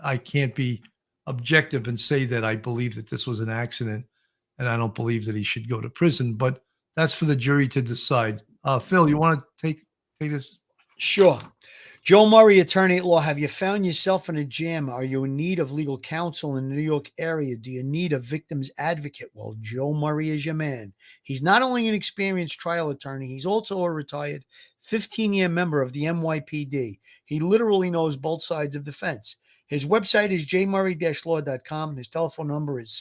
I can't be objective and say that I believe that this was an accident, and I don't believe that he should go to prison. But that's for the jury to decide. Phil, you want to take this?
Sure. Joe Murray, attorney at law. Have you found yourself in a jam? Are you in need of legal counsel in the New York area? Do you need a victim's advocate? Well, Joe Murray is your man. He's not only an experienced trial attorney, he's also a retired 15-year member of the NYPD. He literally knows both sides of the fence. His website is jmurray-law.com. His telephone number is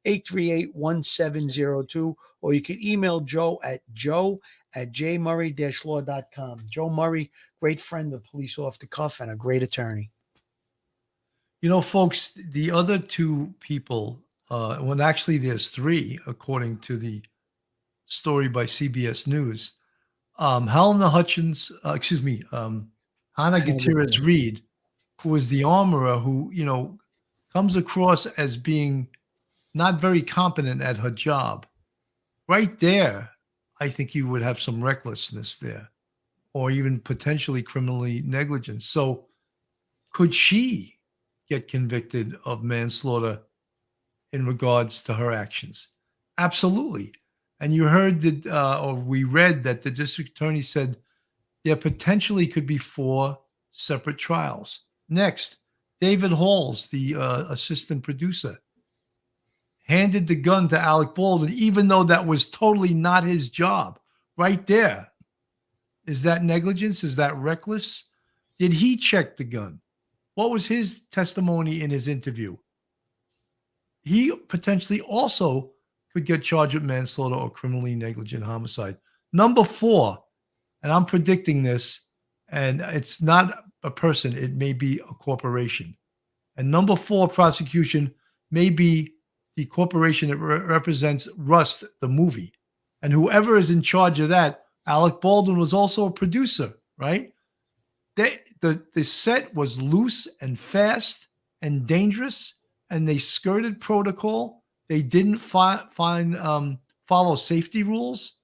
646-838-1702, or you can email Joe at jmurray-law.com. Joe Murray, great friend of police off the cuff and a great attorney.
Folks, the other two people, well, actually there's three, according to the story by CBS News. Hannah Gutierrez Reed, who is the armorer who, comes across as being not very competent at her job. Right there, I think you would have some recklessness there, or even potentially criminally negligent. So could she get convicted of manslaughter in regards to her actions? Absolutely. And you heard that, or we read that the district attorney said there potentially could be 4 separate trials. Next, David Halls, the assistant producer, handed the gun to Alec Baldwin, even though that was totally not his job. Right there. Is that negligence? Is that reckless? Did he check the gun? What was his testimony in his interview? He potentially also could get charged with manslaughter or criminally negligent homicide. Number 4, and I'm predicting this, and it's not a person, it may be a corporation. And number 4 prosecution may be the corporation that represents Rust, the movie. And whoever is in charge of that, Alec Baldwin was also a producer, right? The set was loose and fast and dangerous, and they skirted protocol. They didn't follow safety rules.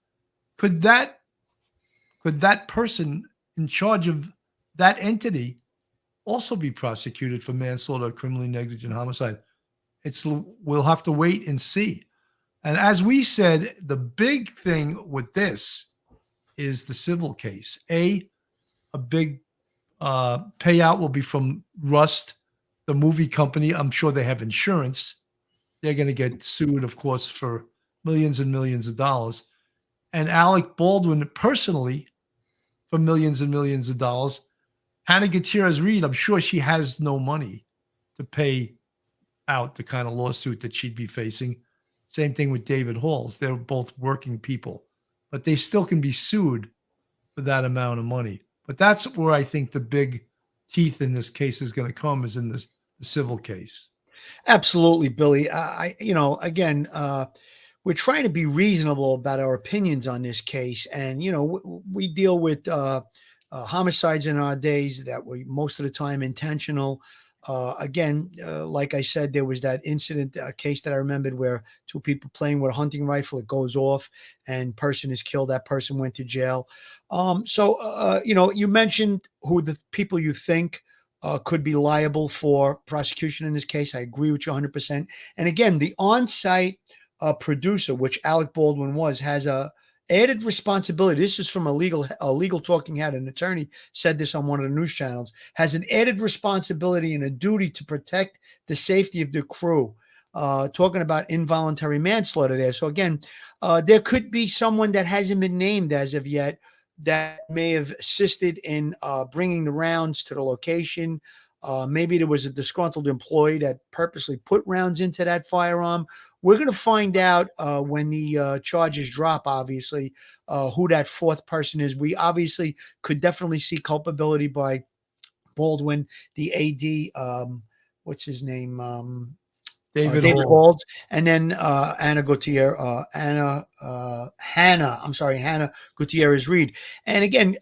Could that person in charge of that entity also be prosecuted for manslaughter or criminally negligent homicide? We'll have to wait and see. And as we said, the big thing with this is the civil case. A big payout will be from Rust, the movie company. I'm sure they have insurance. They're going to get sued, of course, for millions and millions of dollars. And Alec Baldwin personally for millions and millions of dollars. Hannah Gutierrez Reed, I'm sure she has no money to pay out the kind of lawsuit that she'd be facing. Same thing with David Halls. They're both working people, but they still can be sued for that amount of money. But that's where I think the big teeth in this case is going to come, is in the civil case.
Absolutely, Billy. Again, we're trying to be reasonable about our opinions on this case, and we deal with homicides in our days that were most of the time intentional. Like I said, there was that incident case that I remembered where two people playing with a hunting rifle, it goes off, and person is killed. That person went to jail. You mentioned who the people you think could be liable for prosecution in this case. I agree with you 100%. And again, the on-site producer, which Alec Baldwin was, has a added responsibility. This is from a legal talking head. An attorney said this on one of the news channels. Has an added responsibility and a duty to protect the safety of the crew. Talking about involuntary manslaughter there. So again, there could be someone that hasn't been named as of yet that may have assisted in bringing the rounds to the location. Maybe there was a disgruntled employee that purposely put rounds into that firearm. We're going to find out when the charges drop, obviously, who that fourth person is. We obviously could definitely see culpability by Baldwin, the AD, what's his name?
David
David
Hall.
Halls, and then Hannah Gutierrez Reed. And again,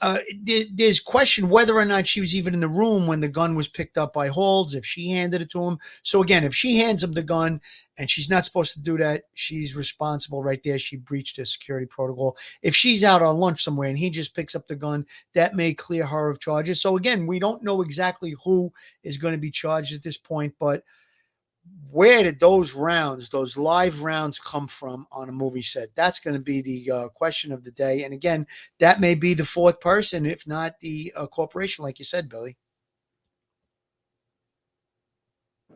there's question whether or not she was even in the room when the gun was picked up by Halls, if she handed it to him. So again, if she hands him the gun and she's not supposed to do that, she's responsible right there. She breached a security protocol. If she's out on lunch somewhere and he just picks up the gun, that may clear her of charges. So again, we don't know exactly who is going to be charged at this point, but where did those live rounds come from on a movie set? That's going to be the question of the day. And again, that may be the fourth person, if not the corporation, like you said, Billy.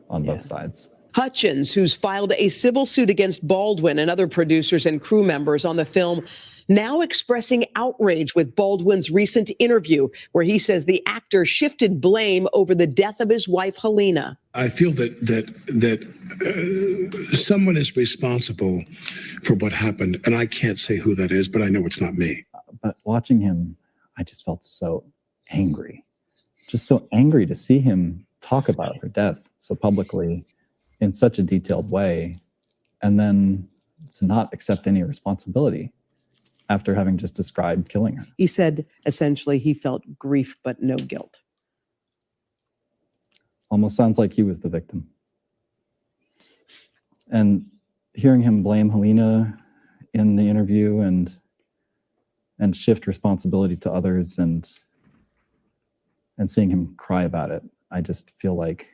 On both sides.
Hutchins, who's filed a civil suit against Baldwin and other producers and crew members on the film, now expressing outrage with Baldwin's recent interview, where he says the actor shifted blame over the death of his wife, Helena.
I feel that someone is responsible for what happened, and I can't say who that is, but I know it's not me.
But watching him, I just felt so angry. Just so angry to see him talk about her death so publicly in such a detailed way, and then to not accept any responsibility after having just described killing her.
He said essentially he felt grief but no guilt.
Almost sounds like he was the victim. And hearing him blame Helena in the interview and shift responsibility to others and seeing him cry about it, I just feel like,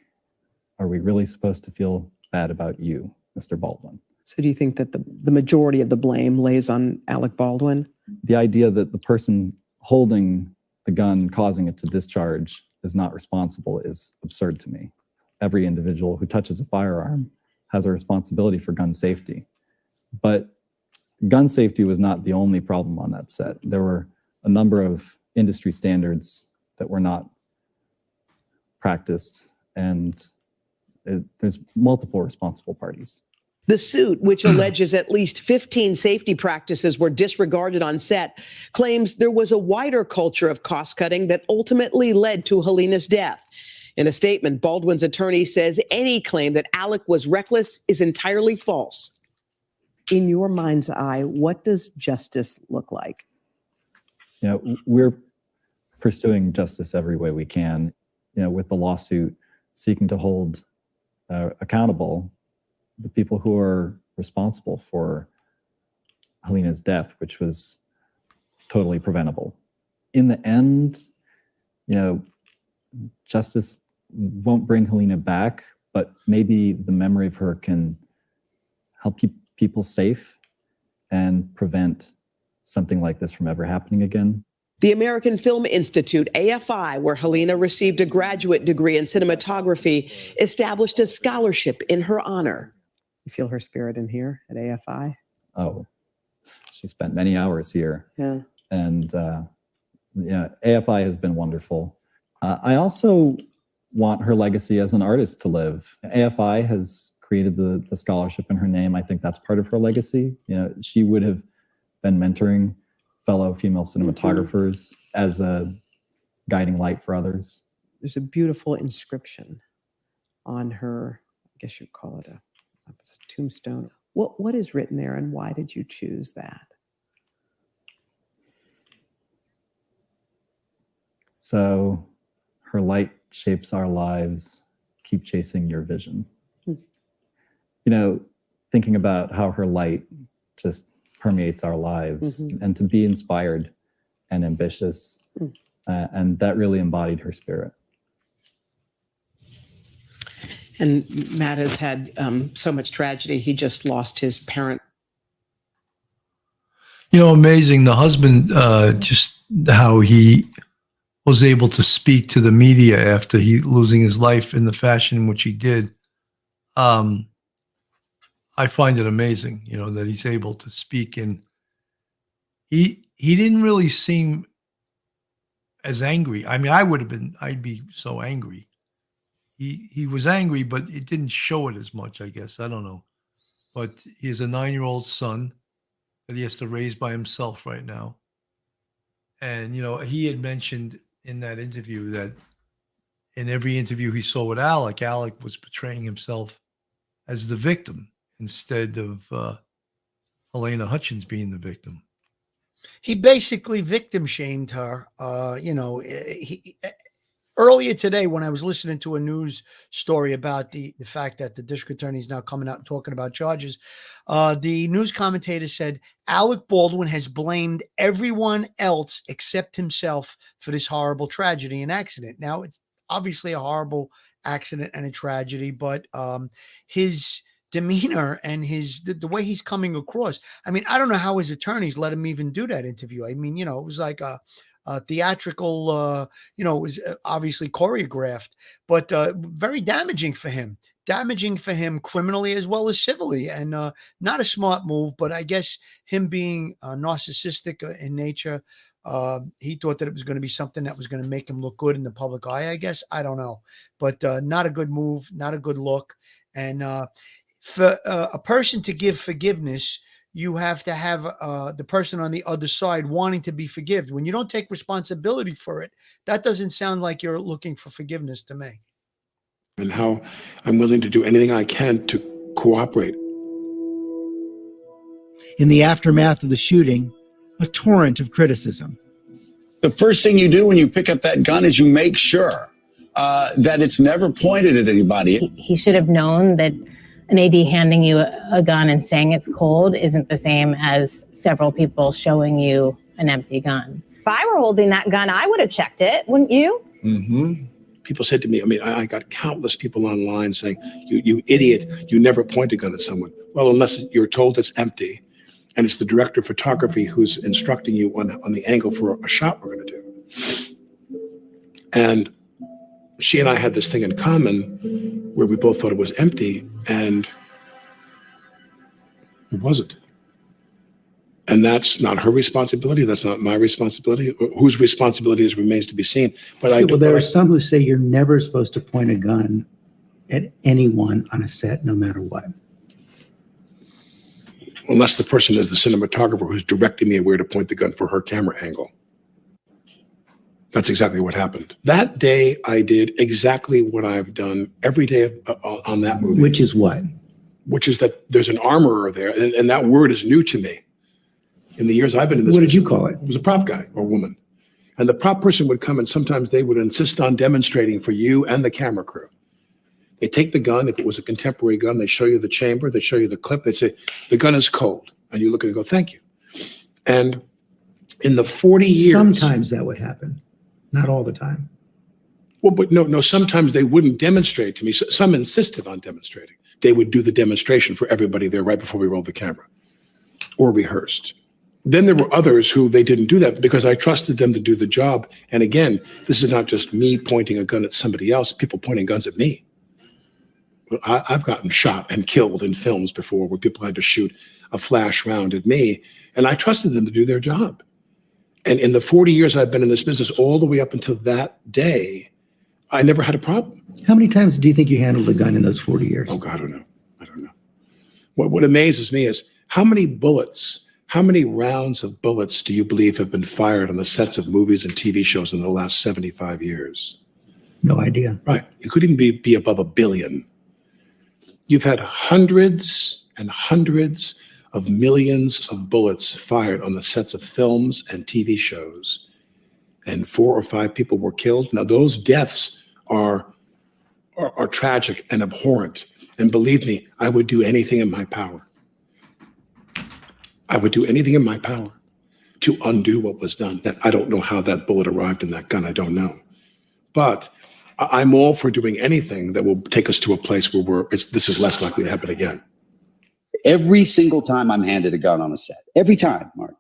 are we really supposed to feel bad about you, Mr. Baldwin?
So do you think that the majority of the blame lays on Alec Baldwin?
The idea that the person holding the gun, causing it to discharge, is not responsible is absurd to me. Every individual who touches a firearm has a responsibility for gun safety. But gun safety was not the only problem on that set. There were a number of industry standards that were not practiced, and there's multiple responsible parties.
The suit, which alleges at least 15 safety practices were disregarded on set, claims there was a wider culture of cost-cutting that ultimately led to Helena's death. In a statement, Baldwin's attorney says any claim that Alec was reckless is entirely false. In your mind's eye, what does justice look like?
We're pursuing justice every way we can, with the lawsuit seeking to hold accountable the people who are responsible for Helena's death, which was totally preventable. In the end, justice won't bring Helena back, but maybe the memory of her can help keep people safe and prevent something like this from ever happening again.
The American Film Institute, AFI, where Helena received a graduate degree in cinematography, established a scholarship in her honor. You feel her spirit in here at AFI?
Oh, she spent many hours here.
Yeah.
And AFI has been wonderful. I also want her legacy as an artist to live. AFI has created the scholarship in her name. I think that's part of her legacy. She would have been mentoring fellow female cinematographers as a guiding light for others.
There's a beautiful inscription on her guess you'd call it a tombstone. What is written there, and why did you choose that?
So, her light shapes our lives. Keep chasing your vision. Thinking about how her light just permeates our lives, and to be inspired and ambitious. And that really embodied her spirit.
And Matt has had so much tragedy. He just lost his parent.
Amazing. The husband, just how he was able to speak to the media after he losing his life in the fashion in which he did. I find it amazing, that he's able to speak, and he didn't really seem as angry. I mean, I'd be so angry. He was angry, but it didn't show it as much, I guess. I don't know. But he has a 9-year-old son that he has to raise by himself right now. And, he had mentioned in that interview that in every interview he saw with Alec was portraying himself as the victim instead of Helena Hutchins being the victim.
He basically victim shamed her. Earlier today, when I was listening to a news story about the fact that the district attorney is now coming out and talking about charges, the news commentator said Alec Baldwin has blamed everyone else except himself for this horrible tragedy and accident. Now, it's obviously a horrible accident and a tragedy, but his demeanor and the way he's coming across. I mean, I don't know how his attorneys let him even do that interview. I mean, it was like a theatrical, it was obviously choreographed, but very damaging for him criminally as well as civilly, and not a smart move. But I guess him being narcissistic in nature, he thought that it was going to be something that was going to make him look good in the public eye, I guess. I don't know, but not a good move, not a good look. And for a person to give forgiveness, you have to have the person on the other side wanting to be forgiven. When you don't take responsibility for it, that doesn't sound like you're looking for forgiveness to me.
And how I'm willing to do anything I can to cooperate.
In the aftermath of the shooting, a torrent of criticism.
The first thing you do when you pick up that gun is you make sure that it's never pointed at anybody.
He should have known that an AD handing you a gun and saying it's cold isn't the same as several people showing you an empty gun.
If I were holding that gun, I would have checked it, wouldn't you?
Mm-hmm. People said to me, I got countless people online saying, you idiot, you never point a gun at someone. Well, unless you're told it's empty and it's the director of photography who's instructing you on the angle for a shot we're going to do. And she and I had this thing in common where we both thought it was empty, and it wasn't. And that's not her responsibility. That's not my responsibility. Whose responsibility is remains to be seen. But I do.
Well, there are some who say you're never supposed to point a gun at anyone on a set, no matter what.
Unless the person is the cinematographer who's directing me where to point the gun for her camera angle. That's exactly what happened. That day, I did exactly what I've done every day on that movie.
Which is what?
Which is that there's an armorer there, and that word is new to me. In the years I've been in this
What did you call it?
It was a prop guy or woman. And the prop person would come, and sometimes they would insist on demonstrating for you and the camera crew. They take the gun. If it was a contemporary gun, they show you the chamber, they show you the clip, they say, the gun is cold. And you look at it and go, thank you. And in the 40 years...
Sometimes that would happen. Not all the time.
Well, but no, sometimes they wouldn't demonstrate to me. Some insisted on demonstrating. They would do the demonstration for everybody there right before we rolled the camera or rehearsed. Then there were others who they didn't do that because I trusted them to do the job. And again, this is not just me pointing a gun at somebody else, people pointing guns at me. I've gotten shot and killed in films before where people had to shoot a flash round at me, and I trusted them to do their job. And in the 40 years I've been in this business, all the way up until that day, I never had a problem.
How many times do you think you handled a gun in those 40 years?
Oh, God, I don't know. What amazes me is how many rounds of bullets do you believe have been fired on the sets of movies and TV shows in the last 75 years?
No idea.
Right. It couldn't be above 1 billion. You've had hundreds and hundreds of millions of bullets fired on the sets of films and TV shows, and 4 or 5 people were killed. Now, those deaths are tragic and abhorrent. And believe me, I would do anything in my power. I would do anything in my power to undo what was done. I don't know how that bullet arrived in that gun. I don't know. But I'm all for doing anything that will take us to a place where this is less likely to happen again.
Every single time I'm handed a gun on a set, every time, Mark,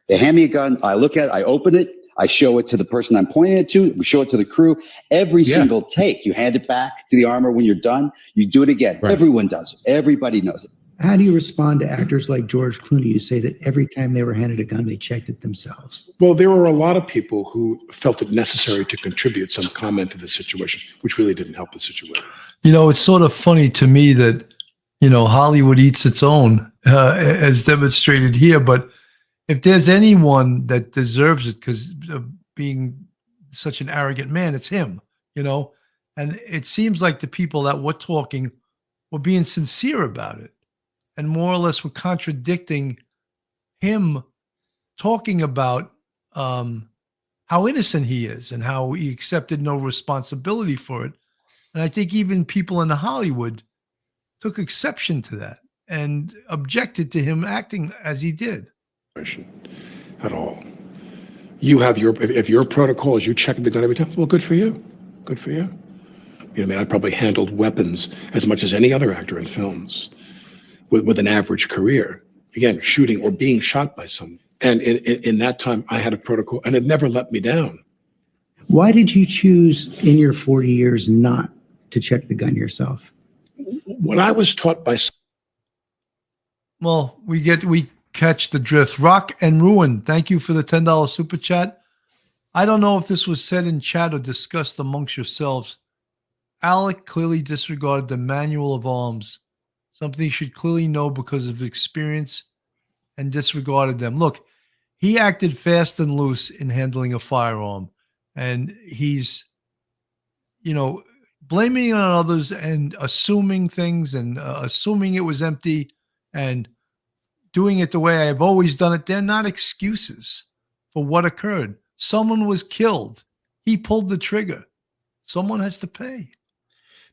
they hand me a gun, I look at it, I open it, I show it to the person I'm pointing it to, we show it to the crew. Every single take, you hand it back to the armor when you're done, you do it again. Right. Everyone does it. Everybody knows it.
How do you respond to actors like George Clooney who say that every time they were handed a gun, they checked it themselves?
Well, there were a lot of people who felt it necessary to contribute some comment to the situation, which really didn't help the situation.
You know, it's sort of funny to me that, you know, Hollywood eats its own, as demonstrated here. But if there's anyone that deserves it because of being such an arrogant man, it's him, you know. And it seems like the people that were talking were being sincere about it, and more or less were contradicting him talking about how innocent he is and how he accepted no responsibility for it. And I think even people in Hollywood took exception to that and objected to him acting as he did.
At all. You have if your protocol is you check the gun every time, well, good for you. Good for you. You know, I mean, I probably handled weapons as much as any other actor in films with an average career. Again, shooting or being shot by someone. And in that time, I had a protocol, and it never let me down.
Why did you choose in your 40 years not to check the gun yourself?
When I was taught by...
Well, we catch the drift. Rock and Ruin, thank you for the $10 super chat. I don't know if this was said in chat or discussed amongst yourselves. Alec clearly disregarded the manual of arms, something he should clearly know because of experience, and disregarded them. Look, he acted fast and loose in handling a firearm, and he's, you know, blaming it on others and assuming things and assuming it was empty and doing it the way I've always done it. They're not excuses for what occurred. Someone was killed. He pulled the trigger. Someone has to pay.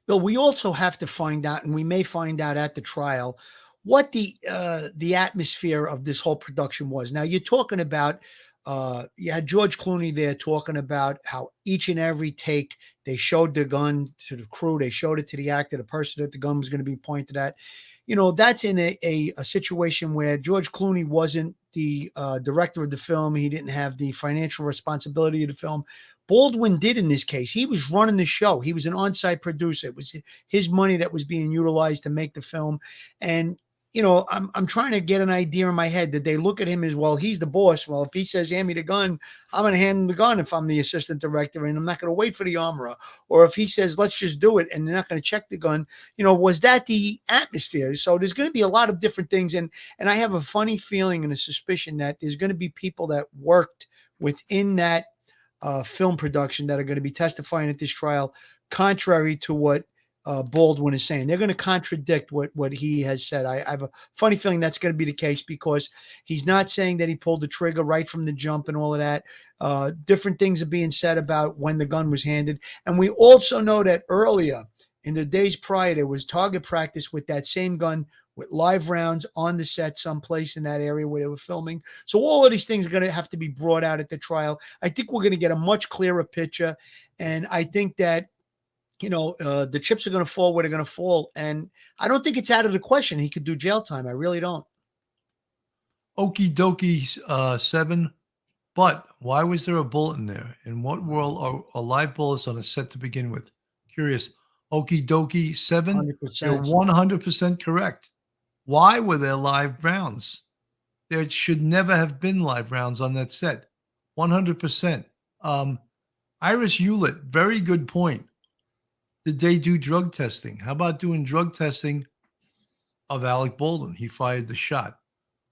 Bill, we also have to find out, and we may find out at the trial, what the atmosphere of this whole production was. Now, you're talking about, you had George Clooney there talking about how each and every take, they showed the gun to the crew, they showed it to the actor, the person that the gun was going to be pointed at. You know, that's in a situation where George Clooney wasn't the director of the film. He didn't have the financial responsibility of the film. Baldwin did in this case. He was running the show. He was an on-site producer. It was his money that was being utilized to make the film. And, you know, I'm trying to get an idea in my head. Did they look at him as, well, he's the boss. Well, if he says, hand me the gun, I'm going to hand him the gun if I'm the assistant director, and I'm not going to wait for the armorer. Or if he says, let's just do it, and they're not going to check the gun, you know, was that the atmosphere? So there's going to be a lot of different things. And I have a funny feeling and a suspicion that there's going to be people that worked within that film production that are going to be testifying at this trial, contrary to what Baldwin is saying. They're going to contradict what he has said. I have a funny feeling that's going to be the case, because he's not saying that he pulled the trigger right from the jump and all of that. Different things are being said about when the gun was handed. And we also know that earlier in the days prior, there was target practice with that same gun with live rounds on the set someplace in that area where they were filming. So all of these things are going to have to be brought out at the trial. I think we're going to get a much clearer picture. And I think that, you know, the chips are going to fall where they're going to fall. And I don't think it's out of the question he could do jail time. I really don't.
Okie dokie 7. But why was there a bullet in there? In what world are live bullets on a set to begin with? Curious. Okie dokie 7.
100%.
You're 100% correct. Why were there live rounds? There should never have been live rounds on that set. 100%. Iris Hewlett, very good point. Did they do drug testing? How about doing drug testing of Alec Baldwin? He fired the shot.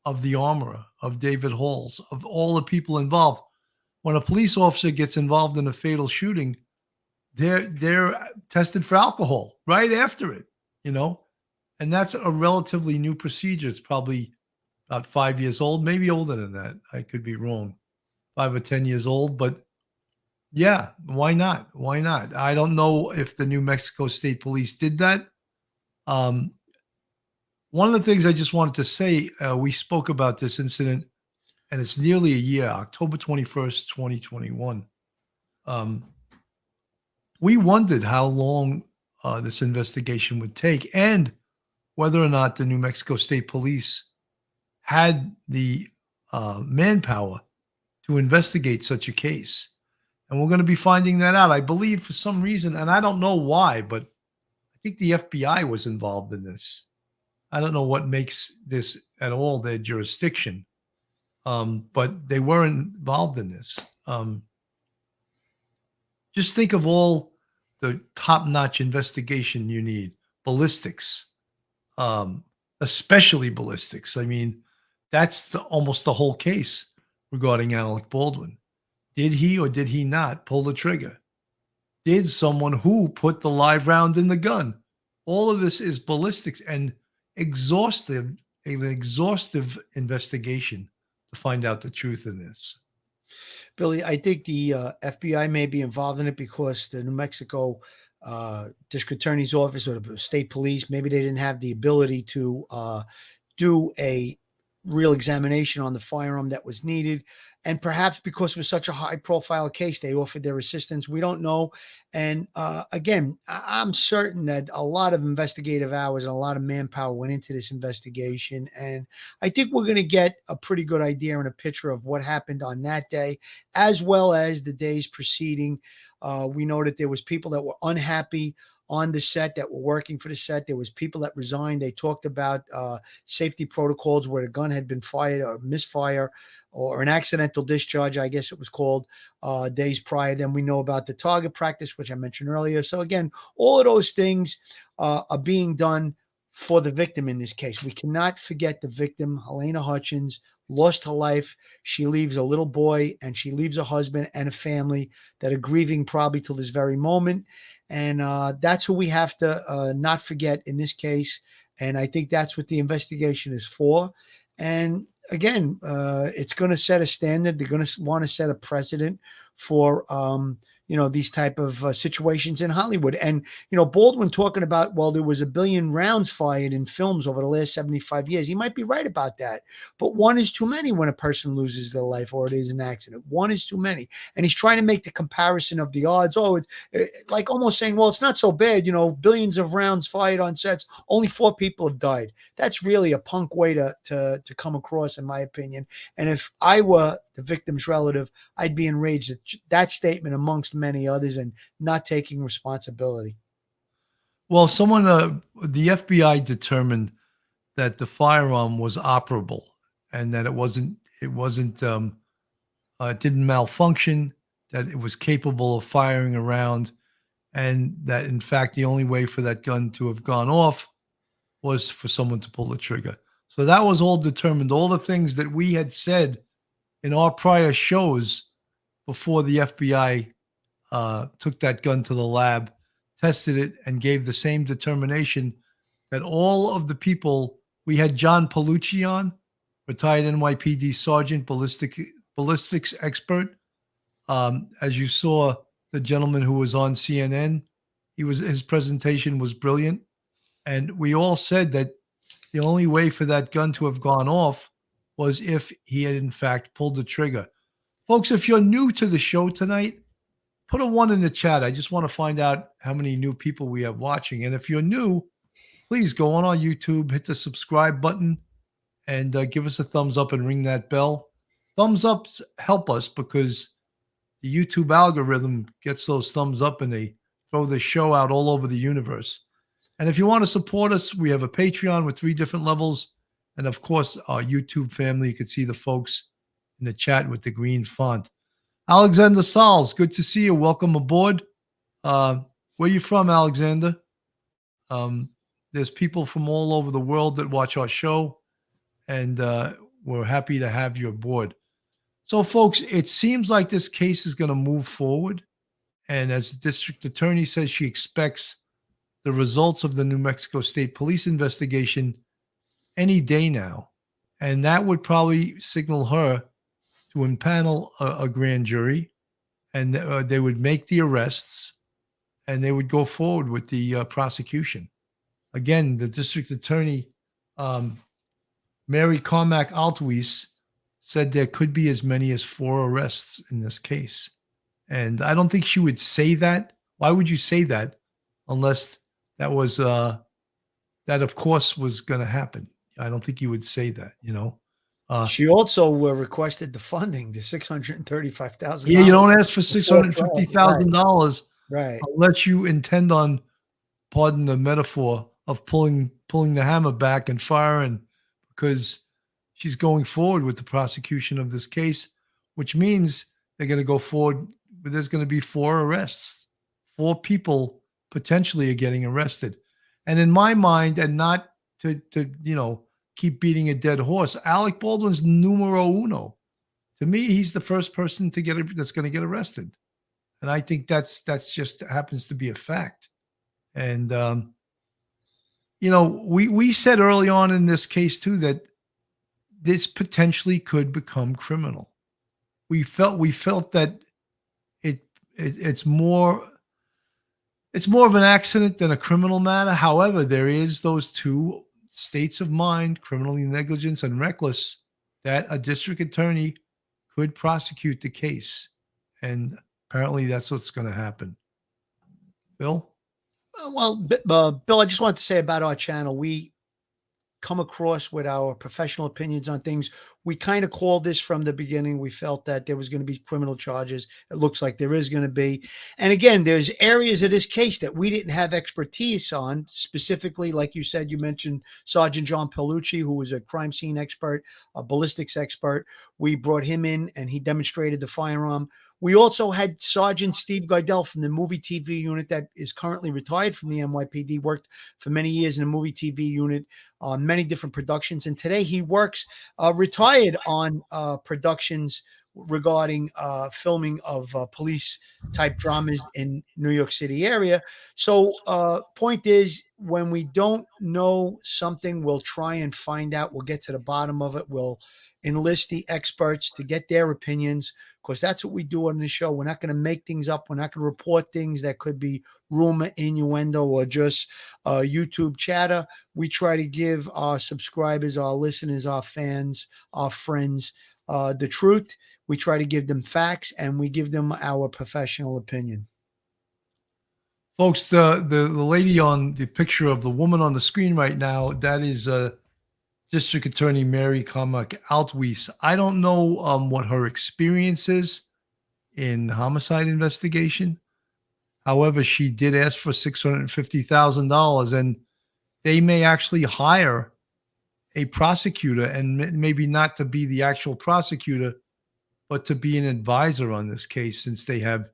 Of the armorer, of David Halls, of all the people involved. When a police officer gets involved in a fatal shooting, they're tested for alcohol right after it, you know? And that's a relatively new procedure. It's probably about 5 years old, maybe older than that. I could be wrong. 5 or 10 years old, but yeah, why not? Why not? I don't know if the New Mexico State Police did that. Um, one of the things I just wanted to say, we spoke about this incident, and it's nearly a year, October 21st, 2021. We wondered how long this investigation would take and whether or not the New Mexico State Police had the manpower to investigate such a case. And we're going to be finding that out. I believe for some reason, and I don't know why, but I think the FBI was involved in this. I don't know what makes this at all their jurisdiction, but they were involved in this. Just think of all the top-notch investigation you need. Ballistics, especially ballistics. I mean, that's almost the whole case regarding Alec Baldwin. Did he or did he not pull the trigger? Did someone who put the live round in the gun? All of this is ballistics and an exhaustive investigation to find out the truth in this.
Billy, I think the FBI may be involved in it because the New Mexico District Attorney's Office or the state police, maybe they didn't have the ability to do a real examination on the firearm that was needed. And perhaps because it was such a high profile case, they offered their assistance. We don't know. And again, I'm certain that a lot of investigative hours and a lot of manpower went into this investigation. And I think we're going to get a pretty good idea and a picture of what happened on that day, as well as the days preceding. We know that there was people that were unhappy on the set that were working for the set. There was people that resigned. They talked about safety protocols where the gun had been fired or misfire or an accidental discharge, I guess it was called, days prior. Then we know about the target practice, which I mentioned earlier. So again, all of those things are being done for the victim in this case. We cannot forget the victim, Helena Hutchins, lost her life. She leaves a little boy and she leaves a husband and a family that are grieving probably till this very moment. And that's who we have to not forget in this case. And I think that's what the investigation is for. And again, it's going to set a standard. They're going to want to set a precedent for, these type of situations in Hollywood. And, Baldwin talking about, well, there was 1 billion rounds fired in films over the last 75 years. He might be right about that. But one is too many when a person loses their life or it is an accident. One is too many. And he's trying to make the comparison of the odds. Oh, it's like almost saying, well, it's not so bad. Billions of rounds fired on sets. Only 4 people have died. That's really a punk way to come across, in my opinion. And if I were the victim's relative, I'd be enraged at that statement amongst many others and not taking responsibility.
Well, the FBI determined that the firearm was operable and that it didn't malfunction, that it was capable of firing a round, and that in fact the only way for that gun to have gone off was for someone to pull the trigger. So that was all determined. All the things that we had said in our prior shows before the FBI took that gun to the lab, tested it, and gave the same determination that all of the people, we had John Palucci on, retired NYPD sergeant, ballistics expert. As you saw, the gentleman who was on CNN, his presentation was brilliant. And we all said that the only way for that gun to have gone off was if he had in fact pulled the trigger. Folks, if you're new to the show tonight, put a 1 in the chat. I just want to find out how many new people we have watching. And if you're new, please go on our YouTube, hit the subscribe button, and give us a thumbs up and ring that bell. Thumbs ups help us because the YouTube algorithm gets those thumbs up and they throw the show out all over the universe. And if you want to support us, we have a Patreon with 3 different levels. And of course, our YouTube family. You can see the folks in the chat with the green font. Alexander Sals, good to see you. Welcome aboard. Where are you from, Alexander? There's people from all over the world that watch our show, and we're happy to have you aboard. So, folks, it seems like this case is going to move forward. And as the district attorney says, she expects the results of the New Mexico State Police investigation any day now. And that would probably signal her to impanel a grand jury, and they would make the arrests, and they would go forward with the prosecution. Again, the district attorney, Mary Carmack Altwies, said there could be as many as 4 arrests in this case. And I don't think she would say that. Why would you say that unless that was, that of course was going to happen? I don't think you would say that, you know.
She also requested the funding, the $635,000.
Yeah, you don't ask for $650,000
right,
unless you intend on, pardon the metaphor, of pulling the hammer back and firing, because she's going forward with the prosecution of this case, which means they're going to go forward. But there's going to be 4 arrests. 4 people potentially are getting arrested. And in my mind, and not to keep beating a dead horse, Alec Baldwin's numero uno. To me, he's the first person that's going to get arrested. And I think that's just happens to be a fact. And, we said early on in this case, too, that this potentially could become criminal. We felt that it's more of an accident than a criminal matter. However, there is those 2 states of mind, criminally negligence and reckless, that a district attorney could prosecute the case. And apparently that's what's going to happen. Bill?
Well, Bill, I just wanted to say about our channel, we come across with our professional opinions on things. We kind of called this from the beginning. We felt that there was going to be criminal charges. It looks like there is going to be. And again, there's areas of this case that we didn't have expertise on. Specifically, like you said, you mentioned Sergeant John Pellucci, who was a crime scene expert, a ballistics expert. We brought him in and he demonstrated the firearm. We also had Sergeant Steve Geidel from the movie TV unit that is currently retired from the NYPD, worked for many years in a movie TV unit on many different productions. And today he works retired on productions regarding filming of police type dramas in New York City area. So point is, when we don't know something, we'll try and find out. We'll get to the bottom of it. We'll enlist the experts to get their opinions, because that's what we do on the show. We're not going to make things up. We're not going to report things that could be rumor, innuendo, or just YouTube chatter. We try to give our subscribers, our listeners, our fans, our friends the truth. We try to give them facts, and we give them our professional opinion.
Folks, the lady on the picture of the woman on the screen right now, that is District Attorney Mary Carmack Altwies. I don't know what her experience is in homicide investigation. However, she did ask for $650,000, and they may actually hire a prosecutor, and maybe not to be the actual prosecutor, but to be an advisor on this case, since they have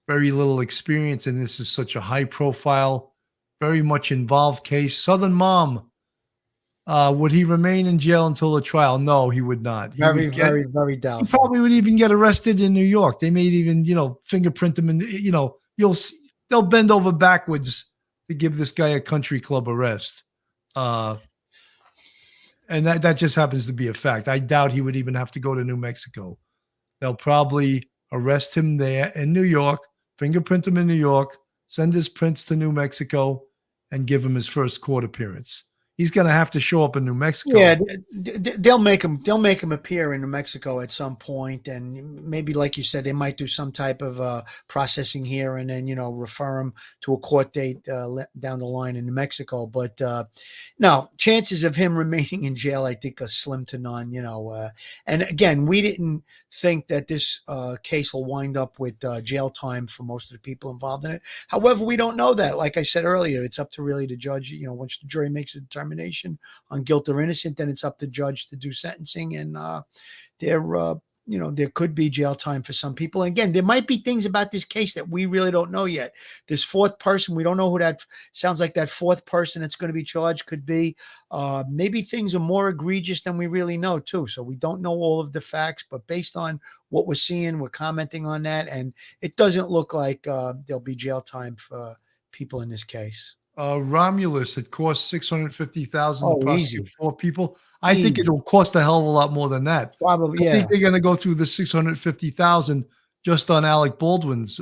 very little experience, and this is such a high-profile, very much involved case. Southern Mom. Would he remain in jail until the trial? No, he would not.
Very doubtful.
He probably would even get arrested in New York. They may even, fingerprint him, and they'll bend over backwards to give this guy a country club arrest. And that just happens to be a fact. I doubt he would even have to go to New Mexico. They'll probably arrest him there in New York, fingerprint him in New York, send his prints to New Mexico, and give him his first court appearance. He's going to have to show up in New Mexico.
Yeah, they'll make him appear in New Mexico at some point, and maybe, like you said, they might do some type of processing here, and then refer him to a court date down the line in New Mexico. But no, chances of him remaining in jail, I think, are slim to none. And again, we didn't think that this case will wind up with jail time for most of the people involved in it. However, we don't know that. Like I said earlier, it's up to really the judge. Once the jury makes a determination on guilt or innocent, then it's up to judge to do sentencing, and there could be jail time for some people. And again, there might be things about this case that we really don't know yet. This 4th person, we don't know who that sounds like. That 4th person that's going to be charged could be. Maybe things are more egregious than we really know too. So we don't know all of the facts, but based on what we're seeing, we're commenting on that, and it doesn't look like there'll be jail time for people in this case.
Romulus, it cost $650,000 to
Oh,
prosecute
easy.
4 people. I think
Easy.
it'll cost a hell of a lot more than that.
Probably,
I think
yeah.
they're going to go through the $650,000 just on Alec Baldwin's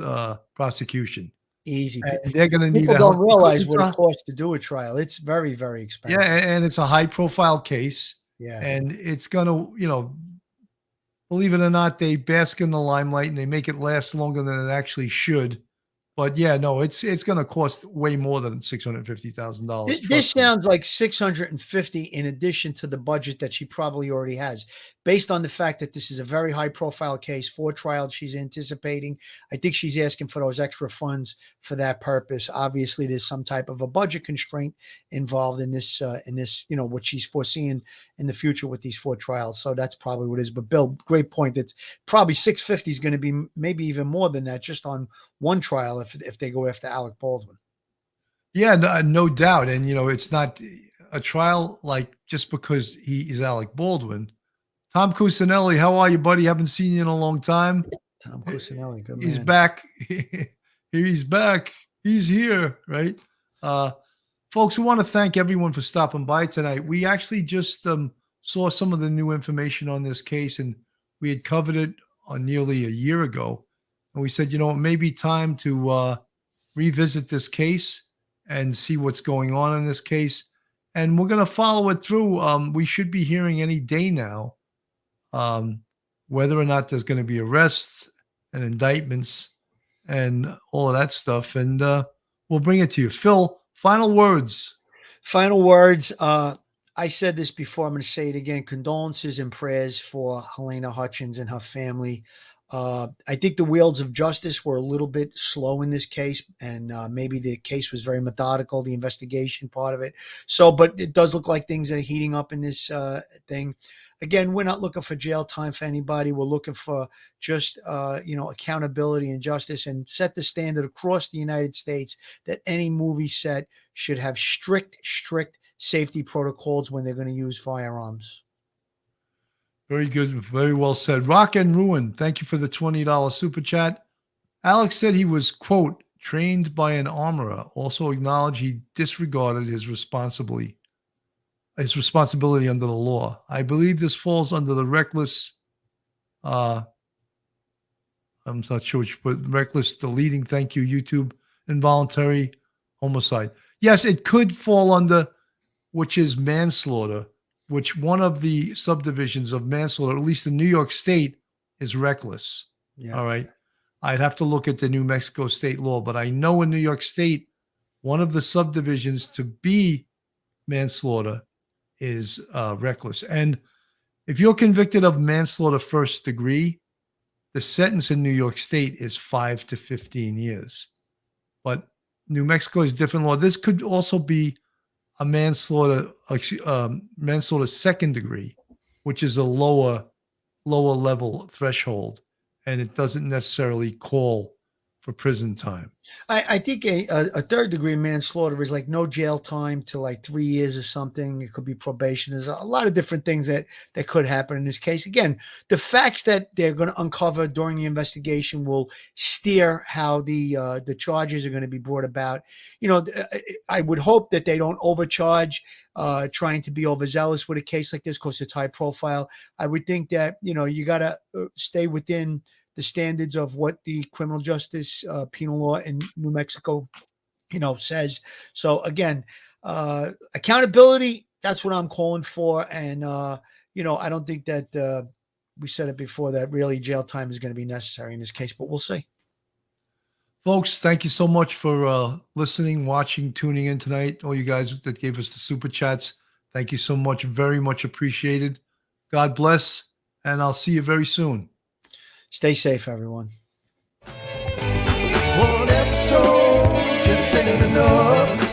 prosecution.
Easy.
And they're going to need
People
a
don't
hell because
realize
it's
what it
a,
costs to do a trial. It's very, very expensive.
yeah, and it's a high-profile case.
Yeah.
And it's going to, believe it or not, they bask in the limelight and they make it last longer than it actually should. But yeah, no, it's going to cost way more than $650,000.
This sounds like 650 in addition to the budget that she probably already has, based on the fact that this is a very high profile case, 4 trials she's anticipating. I think she's asking for those extra funds for that purpose. Obviously, there's some type of a budget constraint involved in this, what she's foreseeing in the future with these 4 trials. So that's probably what it is. But Bill, great point. That's probably 650 is going to be maybe even more than that just on one trial if they go after Alec Baldwin.
Yeah, no doubt. And, it's not a trial like just because he is Alec Baldwin. Tom Cusinelli, how are you, buddy? Haven't seen you in a long time.
Tom Cusinelli, good man.
He's back. He's back. He's here, right? Folks, we want to thank everyone for stopping by tonight. We actually just saw some of the new information on this case, and we had covered it on nearly a year ago. And we said, it may be time to revisit this case and see what's going on in this case. And we're going to follow it through. We should be hearing any day now whether or not there's going to be arrests and indictments and all of that stuff. And we'll bring it to you. Phil, final words.
Final words. I said this before. I'm going to say it again. Condolences and prayers for Helena Hutchins and her family. I think the wheels of justice were a little bit slow in this case, and maybe the case was very methodical, the investigation part of it. So, but it does look like things are heating up in this thing. Again, we're not looking for jail time for anybody. We're looking for just, accountability and justice, and set the standard across the United States that any movie set should have strict safety protocols when they're going to use firearms.
Very good. Very well said. Rock and Ruin, thank you for the $20 super chat. Alex said he was, quote, trained by an armorer. Also acknowledged he disregarded his responsibility under the law. I believe this falls under the reckless, I'm not sure which, but reckless deleting, thank you, YouTube, involuntary homicide. Yes, it could fall under, which is manslaughter, which one of the subdivisions of manslaughter, at least in New York State, is reckless.
Yeah.
All right. I'd have to look at the New Mexico state law, but I know in New York State, one of the subdivisions to be manslaughter is reckless. And if you're convicted of manslaughter first degree, the sentence in New York State is 5 to 15 years. But New Mexico is different law. This could also be a manslaughter second degree, which is a lower level threshold, and it doesn't necessarily call for prison time.
I think a third degree manslaughter is like no jail time to like 3 years or something. It could be probation. There's a lot of different things that could happen in this case. Again, the facts that they're going to uncover during the investigation will steer how the charges are going to be brought about. I would hope that they don't overcharge, trying to be overzealous with a case like this because it's high profile. I would think that, you got to stay within the standards of what the criminal justice penal law in New Mexico, says. So again, accountability, that's what I'm calling for. And, I don't think that we said it before that really jail time is going to be necessary in this case, but we'll see.
Folks, thank you so much for listening, watching, tuning in tonight. All you guys that gave us the super chats, thank you so much. Very much appreciated. God bless, and I'll see you very soon.
Stay safe, everyone.
One episode just ain't enough.